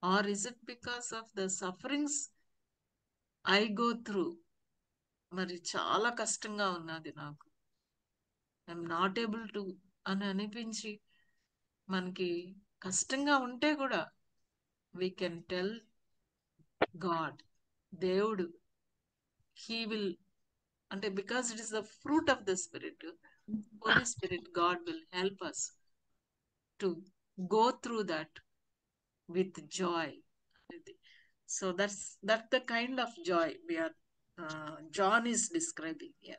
Or is it because of the sufferings I go through? మరి చాలా కష్టంగా ఉన్నది నాకు, I'm not able to అని అనిపించి మనకి కష్టంగా ఉంటే కూడా వీ కెన్ టెల్ గాడ్, దేవుడు, హీ విల్, అంటే because it is the fruit of the spirit, Holy Spirit, God will help us to go through that with joy. So that's the kind of joy we are John is describing here.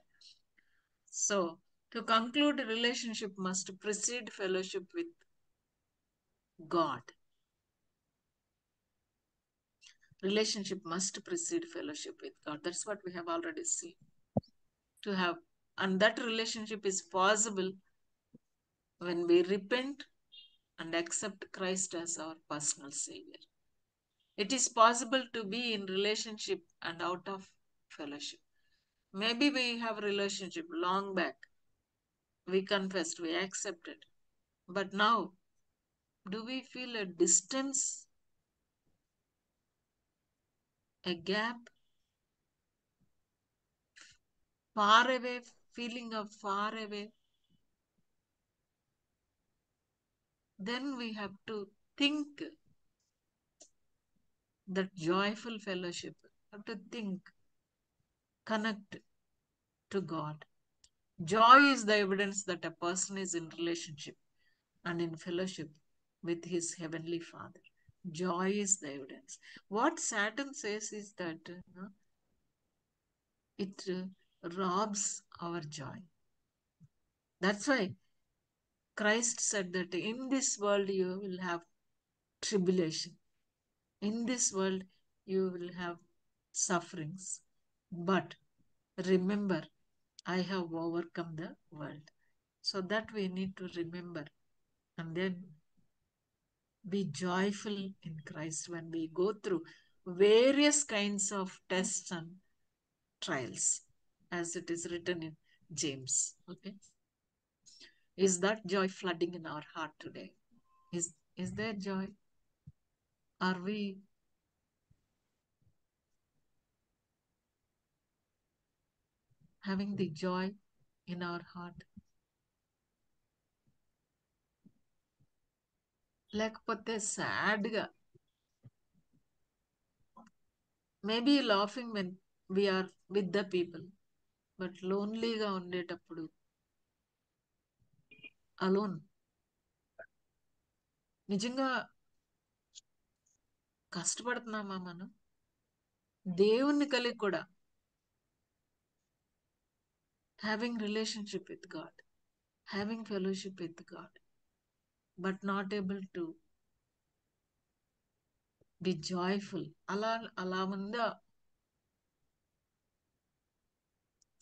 So to conclude, relationship must precede fellowship with God. Relationship must precede fellowship with God. That's what we have already seen. To have, and that relationship is possible when we repent and accept Christ as our personal Savior. It is possible to be in relationship and out of fellowship. Maybe we have a relationship long back. We confessed, we accepted. But now, do we feel a distance, a gap, far away, feeling of far away? Then we have to think that joyful fellowship, have to think, connect to God. Joy is the evidence that a person is in relationship and in fellowship with his heavenly Father. Joy is the evidence. What Satan says is that it robs our joy. That's why Christ said that in this world you will have tribulation. In this world you will have sufferings. But remember, I have overcome the world. So that we need to remember, and then be joyful in Christ when we go through various kinds of tests and trials, as it is written in James. Okay, is that joy flooding in our heart today? Is there joy? Are we having the joy in our heart? లేకపోతే సాడ్గా, maybe laughing when we're with the people, but లోన్లీగా ఉండేటప్పుడు, alone. నిజంగా కష్టపడుతున్నామా మనం? దేవుణ్ణి కలిగి కూడా having relationship with God, having fellowship with God, but not able to be joyful. అలా ఉందా?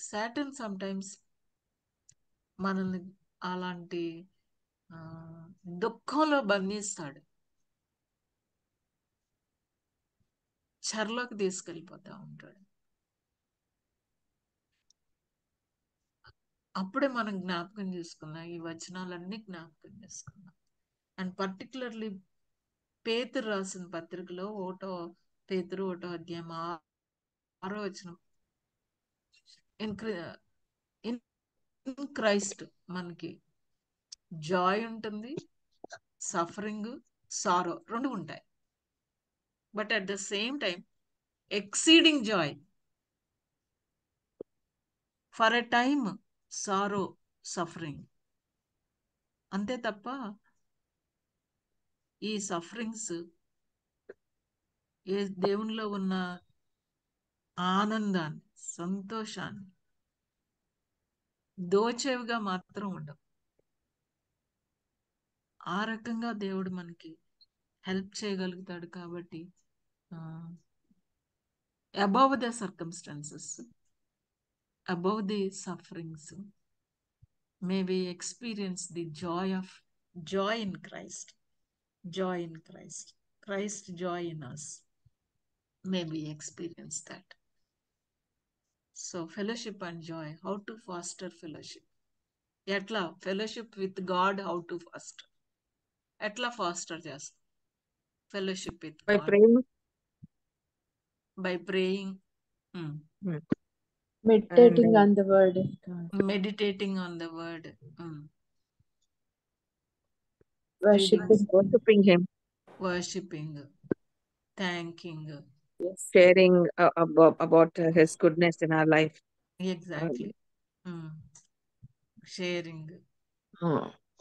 సాటన్ సమ్టైమ్స్ మనల్ని అలాంటి దుఃఖంలో బంధిస్తాడు, చెరలోకి తీసుకెళ్ళిపోతా ఉంటాడు. అప్పుడే మనం జ్ఞాపకం చేసుకున్నాం, ఈ వచనాలన్నీ జ్ఞాపకం చేసుకున్నాం. అండ్ పర్టికులర్లీ పేతురు రాసిన పత్రికలో 1 పేతురు 1వ అధ్యాయం 6వ వచనం, ఇన్ క్రైస్ట్ మనకి జాయ్ ఉంటుంది, సఫరింగ్, సారో రెండు ఉంటాయి. But at the same time exceeding Joy, for a time sorrow, suffering. అంతే తప్ప ఈ సఫరింగ్స్ ఏ దేవునిలో ఉన్న ఆనందాన్ని, సంతోషాన్ని దోచేవిగా మాత్రం ఉండవు. ఆ రకంగా దేవుడు మనకి హెల్ప్ చేయగలుగుతాడు. కాబట్టి above the circumstances, above the sufferings, may we experience the joy in Christ, joy in Christ, Christ joy in us. May we experience that. So fellowship and joy, how to foster fellowship? ఎట్లా fellowship with God, how to faster, ఎట్లా faster చేస్తాం fellowship with God? By praying, meditating on the word of God, meditating on the word, worshiping him, worshipping, thanking, yes, sharing about his goodness in our life. exactly. sharing,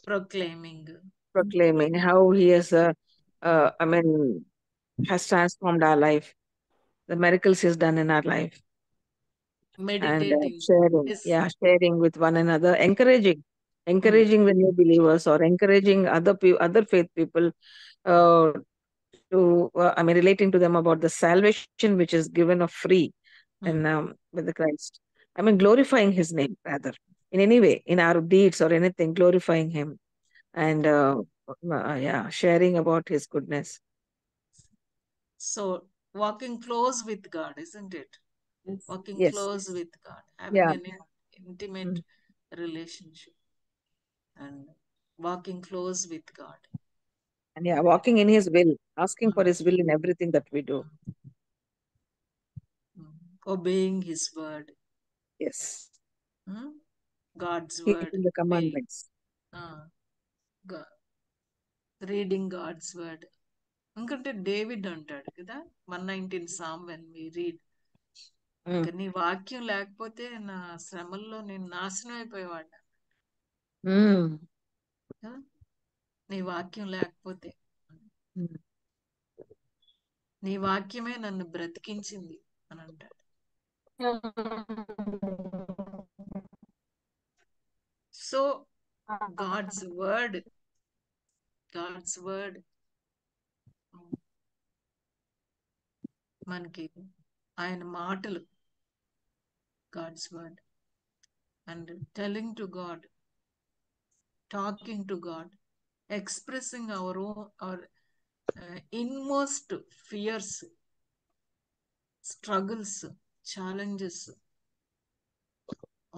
proclaiming how he has, has transformed our life, the miracles he's done in our life, and meditating, sharing with one another, encouraging the new believers, or encouraging other faith people, relating to them about the salvation which is given of free, and with the Christ. Glorifying his name, rather, in any way, in our deeds or anything, glorifying him, and sharing about his goodness. So walking close with God, isn't it? Yes. Walking Yes. close with God, having an intimate relationship, and walking close with God. And walking in his will, asking for his will in everything that we do. Obeying his word. Yes. God's Keeping word. the commandments. Reading God's word. ఎందుకంటే David అంటాడు కదా 119 Psalm when we read, నీ వాక్యం లేకపోతే నా శ్రమల్లో నేను నాశనం అయిపోయేవాడిని. నీ వాక్యం లేకపోతే, నీ వాక్యమే నన్ను బ్రతికించింది అని అంటాడు. సో God's word మనకి ఆయన మాటలు, God's word, and telling to God, talking to God, expressing our inmost fears, struggles, challenges,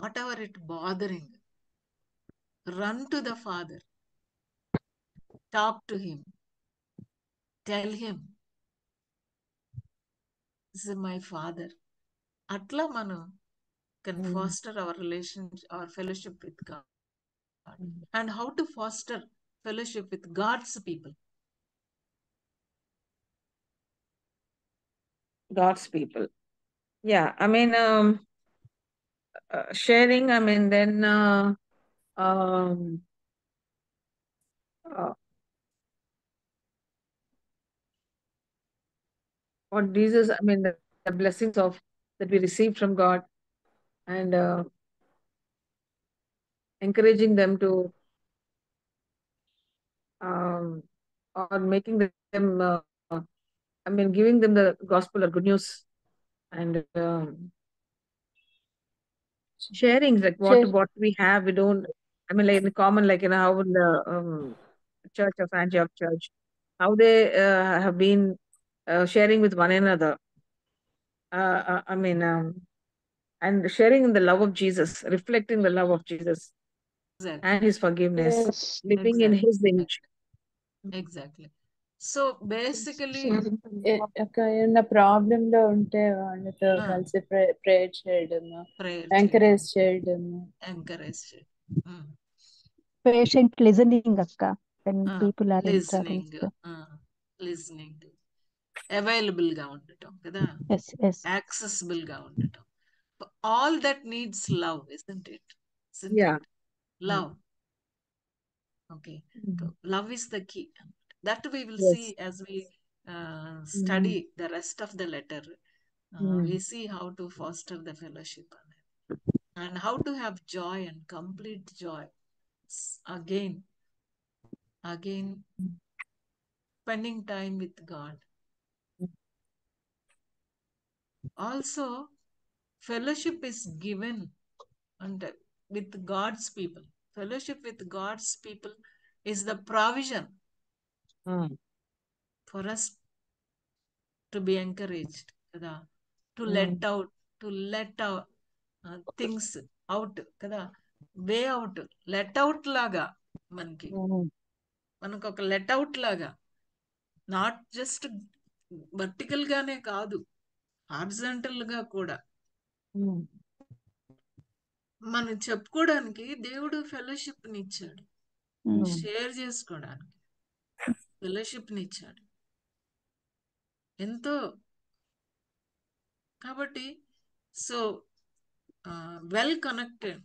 whatever it bothering, run to the Father, talk to him, tell him, this is my Father. Atla మనం can foster our relationship, our fellowship with God. And how to foster fellowship with God's people? God's people. Yeah, sharing, then what Jesus, the blessings that we received from God, and encouraging them to, or making them, giving them the gospel or good news, and sharing like what we have. We don't, like in common, like how in the Church of Antioch Church, how they have been sharing with one another. And sharing in the love of Jesus, reflecting the love of Jesus. Exactly. And his forgiveness, living in his image. Exactly. So basically, ఏమైనా problem లో ఉంటే వాళ్ళతో కలిసి prayer చేయడము, encourage చేయడము. Patient listening, akka, when people are in trouble. Listening, available గా ఉండటం కదా, accessible గా ఉండటం. All that needs love, isn't it? Love. Okay. So love is the key. That we will see as we study the rest of the letter. We see how to foster the fellowship and how to have joy and complete joy. Again, spending time with God. Also, fellowship is given with God's people. Fellowship with God's people is the provision for us to be encouraged, to let out things out, way out, let out laga మనకి ఒక let out లాగా, not just vertical గానే కాదు, horizontal గా కూడా మనం చెప్పుకోవడానికి దేవుడు ఫెలోషిప్ ని ఇచ్చాడు, షేర్ చేసుకోవడానికి ఫెలోషిప్ ని ఇచ్చాడు ఎంతో. కాబట్టి so well connected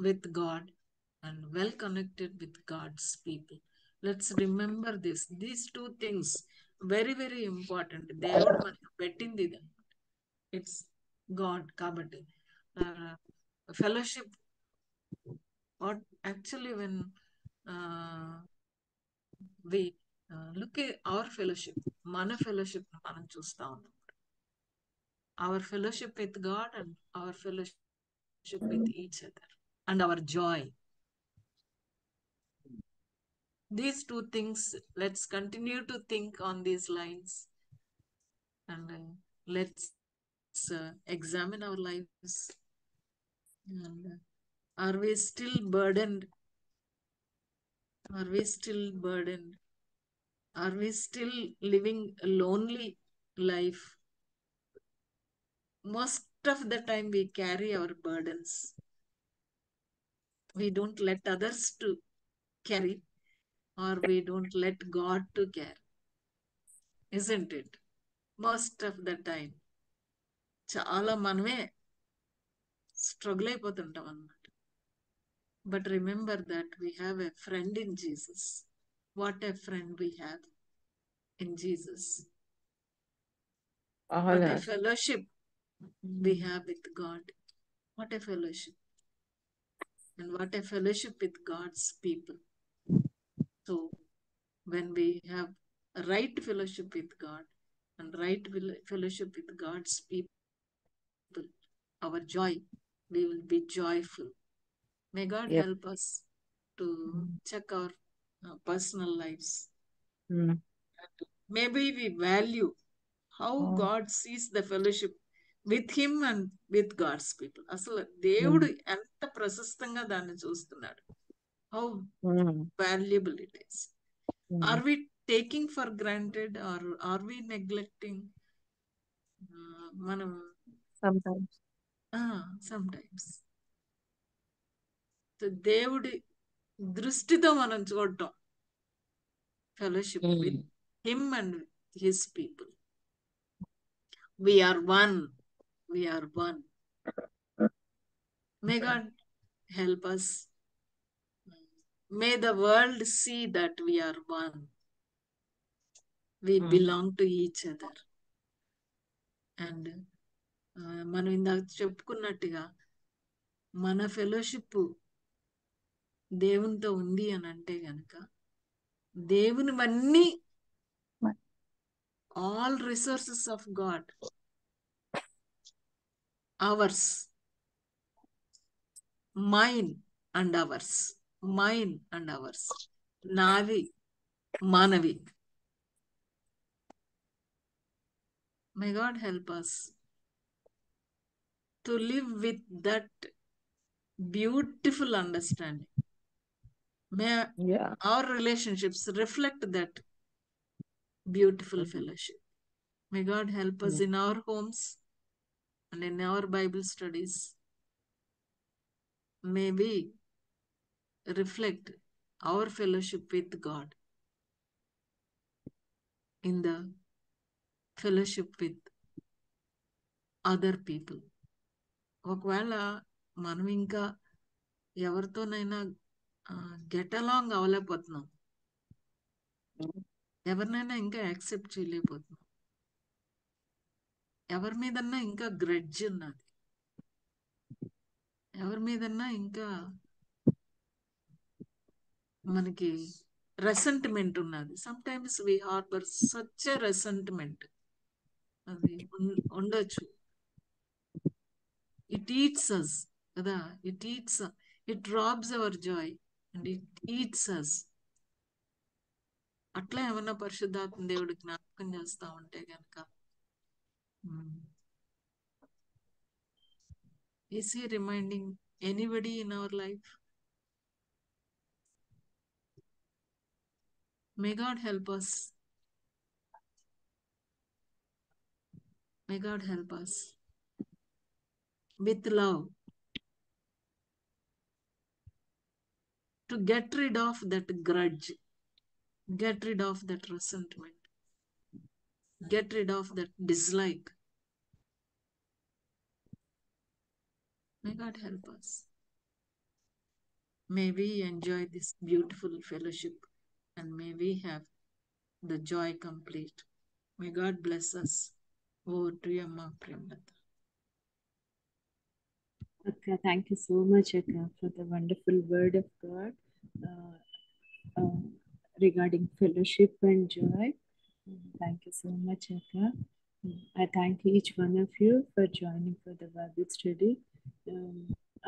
with God and well connected with God's people. Let's remember this. These two things very, very important. దేవుడు మనకు పెట్టింది ఇది. It's God కాబట్టి. Fellowship. What actually when we look at our fellowship, మన fellowship మనం చూస్తా ఉన్నాం. Our fellowship with God and our fellowship with each other and our joy. These two things, let's continue to think on these lines and let's examine our lives. And are we still burdened? Are we still burdened? Are we still living a lonely life? Most of the time we carry our burdens. We don't let others to carry, or we don't let God to carry. Isn't it? Most of the time. చాలా మనమే struggle అయిపోతుంటాం అన్నమాట. But remember that we have a friend in Jesus. What a friend we have in Jesus. What a fellowship we have with God. What a fellowship. And what a fellowship with God's people. So when we have a right fellowship with God and right fellowship with God's people, our joy, we will be joyful. May God help us to check our personal lives. Maybe we value how God sees the fellowship with him and with God's people. అసలు దేవుడు ఎంత ప్రశస్తంగా దాన్ని చూస్తున్నాడు. How valuable it is. Are we taking for granted or are we neglecting? మనం sometimes. దేవుడి దృష్టితో మనం చూడటం. Fellowship with him and his people. We are one. We are one. May God help us. May the world see that we are one. We belong to each other. And మనం ఇందాక చెప్పుకున్నట్టుగా మన fellowship దేవునితో ఉంది అని అంటే గనక దేవునివన్నీ all resources of God, ours, mine and ours, mine and ours, navi, manavi. May God help us to live with that beautiful understanding. May our relationships reflect that beautiful fellowship. May God help us in our homes and in our Bible studies. May we reflect our fellowship with God in the fellowship with other people. ఒకవేళ మనం ఇంకా ఎవరితోనైనా get along అవ్వలేకపోతున్నాం, ఎవరినైనా ఇంకా accept చేయలేకపోతున్నాం, ఎవరి మీదన్నా ఇంకా grudge ఉన్నది, ఎవరి మీదన్నా ఇంకా మనకి రెసెంట్మెంట్ ఉన్నది. Sometimes we harbour such a resentment. అది ఉండొచ్చు. ఇట్ ఈట్స్ అస్ కదా, it robs our joy and it eats us. అట్లా ఏమన్నా పరిశుద్ధాత్మ దేవుడు జ్ఞాపకం చేస్తా ఉంటే గనక, is he reminding anybody in our life? May God help us. May God help us with love to get rid of that grudge, get rid of that resentment, get rid of that dislike. May God help us. May we enjoy this beautiful fellowship and may we have the joy complete. May God bless us. Over to you, Amma Premlata. Akka, thank you so much, Akka, for the wonderful word of God regarding fellowship and joy. Thank you so much, Akka. I thank each one of you for joining for the Bible study.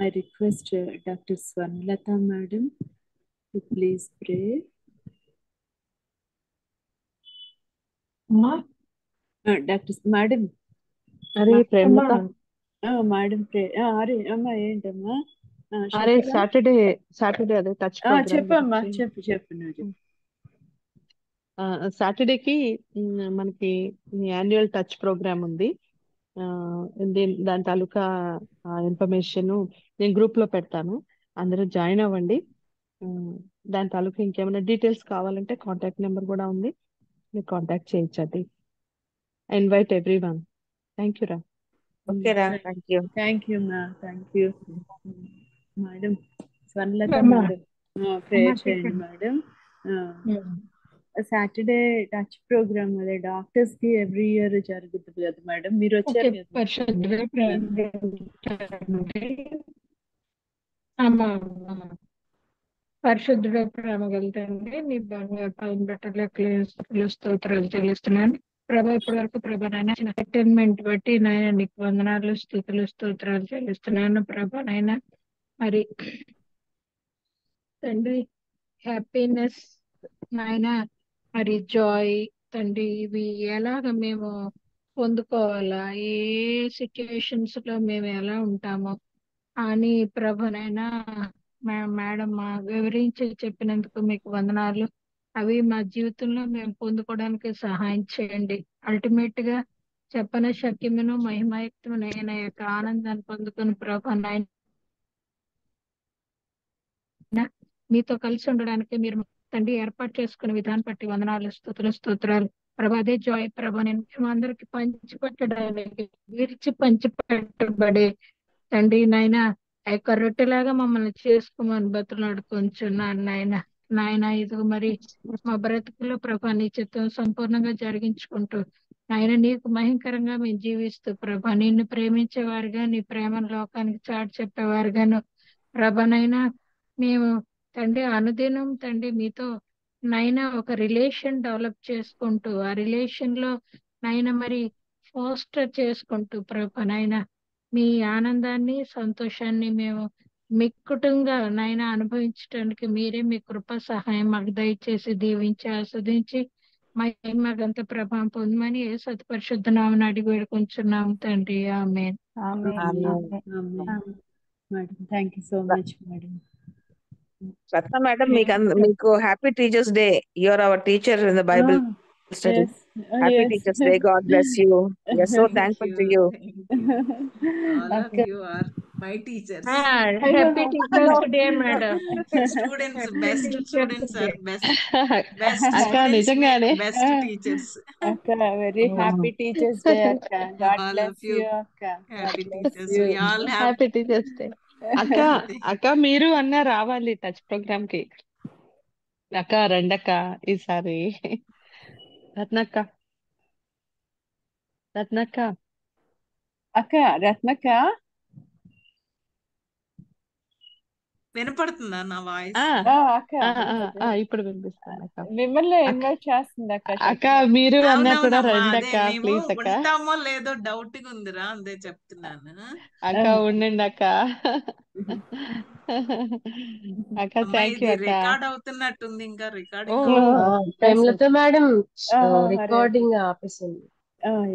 I request Dr. Swarnalata Madam to please pray. Dr. Madam. అరే Premalatha madam ప్రే అరే అమ్మా ఏంటమ్మా అరే Saturday అదే touch చెప్పమ్మా చెప్పు నువ్వు సాటర్డేకి మనకి యాన్యువల్ టచ్ ప్రోగ్రామ్ ఉంది. దాని తాలూకా ఇన్ఫర్మేషన్ నేను గ్రూప్ లో పెడతాను, అందరూ జాయిన్ అవ్వండి. దాని తాలూకా ఇంకేమైనా డీటెయిల్స్ కావాలంటే కాంటాక్ట్ నెంబర్ కూడా ఉంది, మీరు కాంటాక్ట్ చేయొచ్చండి. I invite everyone. Thank you, Ra. Okay, Ra. Thank you. Thank you, ma. Thank you. Madam, Swarnalata Madam. Prayer చేయండి మేడం. సాటర్డే టచ్ ప్రోగ్రామ్ అదే డాక్టర్స్ కి ఎవ్రీ ఇయర్ జరుగుతుంది కదా మేడం, మీరు వచ్చారు కదా. పరిశుద్ధుడ ప్రేమ గలుగుతండి నీ పైన బట్టలు స్తోత్రాలు చెల్లిస్తున్నాను ప్రభా. ఇప్పటి వరకు ప్రభా నైనా అటెన్మెంట్ బట్టి నాయన నీకు వందనాలు స్తుతులు స్తోత్రాలు చెల్లిస్తున్నాను ప్రభా. నైనా మరి తండ్రి హ్యాపీనెస్ నాయన మరి జాయ్ తండ్రి ఇవి ఎలాగ మేము పొందుకోవాలా, ఏ సిచ్యువేషన్స్ లో మేము ఎలా ఉంటామో అని ప్రభనైనా మేడం మా వివరించి చెప్పినందుకు మీకు వందనాలు. అవి మా జీవితంలో మేము పొందుకోవడానికి సహాయం చేయండి. అల్టిమేట్ గా చెప్పన శక్యమును మహిమాయుక్తమైన యొక్క ఆనందాన్ని పొందుకుని ప్రభనైనా మీతో కలిసి ఉండడానికి మీరు తండ్రి ఏర్పాటు చేసుకునే విధానం బట్టి వందనాలు స్తోత్రాలు ప్రభా. అదే జాయ్ ప్రభా నేను మేము అందరికి పంచిపెట్టడానికి విరిచి పంచిపెట్టబడే తండ్రి నాయన ఆ యొక్క రొట్టెలాగా మమ్మల్ని చేసుకోమని బతులాడుకొంచున్నాను నాయన ఇదిగో మరి మా బ్రతుకులో ప్రభా నీ చిత్తం సంపూర్ణంగా జరిగించుకుంటూ నాయన నీకు మహింకరంగా మేము జీవిస్తూ ప్రభా నిన్ను ప్రేమించేవారుగా నీ ప్రేమను లోకానికి చాటి చెప్పేవారుగాను ప్రభనైనా మేము తండ్రి అనుదినం తండ్రి మీతో నైనా ఒక రిలేషన్ డెవలప్ చేసుకుంటూ ఆ రిలేషన్ లో నైనా మరి ఫాస్టర్ చేసుకుంటూ ప్రభనైనా మీ ఆనందాన్ని సంతోషాన్ని మేము మిక్కుటంగా నైనా అనుభవించడానికి మీరే మీ కృప సహాయం మాకు దయచేసి దీవించి ఆస్వాదించి మాకంత ప్రభావం పొందమని ఏ సత్పరిశుద్ధ నామని అడిగి వేడుకుంటున్నాము తండ్రి. ఆమేన్. Madam thank you so much madam. Ratna Madam, మీకు happy teachers day. You are our teacher in the Bible study. Happy Teachers Day. God bless you. We are so thankful to you. All of you are my teachers. Happy Teachers Day, madam. Students, best students are best అక్క students నిజంగానే make best teachers. Akka, very happy Teachers Day, Akka. God All bless of you you, Akka. happy God bless teachers. you. We all have happy teachers day. అక్క మీరు అన్న రావాలి touch programme కి. అక్క రండక్క ఈసారి. రత్నక్క రత్నక్క వినపడుతుందా నా వాయిస్? అక్క ఇప్పుడు వినిపిస్తాను అక్క. మిమ్మల్ని ఇన్వైట్ చేస్తుంది అక్క. అక్క మీరు అన్నా కూడా అవునవునమ్మా, అదే రండక్క మేము ప్లీజ్ అక్క. ఉంటామో లేదో డౌట్ గా ఉందిరా, అదే చెప్తున్నాను. అక్క ఉండండి అక్క. అక్క అమ్మా థ్యాంక్ యూ ఇది అక్క. రికార్డ్ అవుతున్నట్టుంది, ఇంకా రికార్డింగ్ ప్రేమలత మేడం రికార్డింగ్ ఆపేసింది.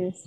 yes.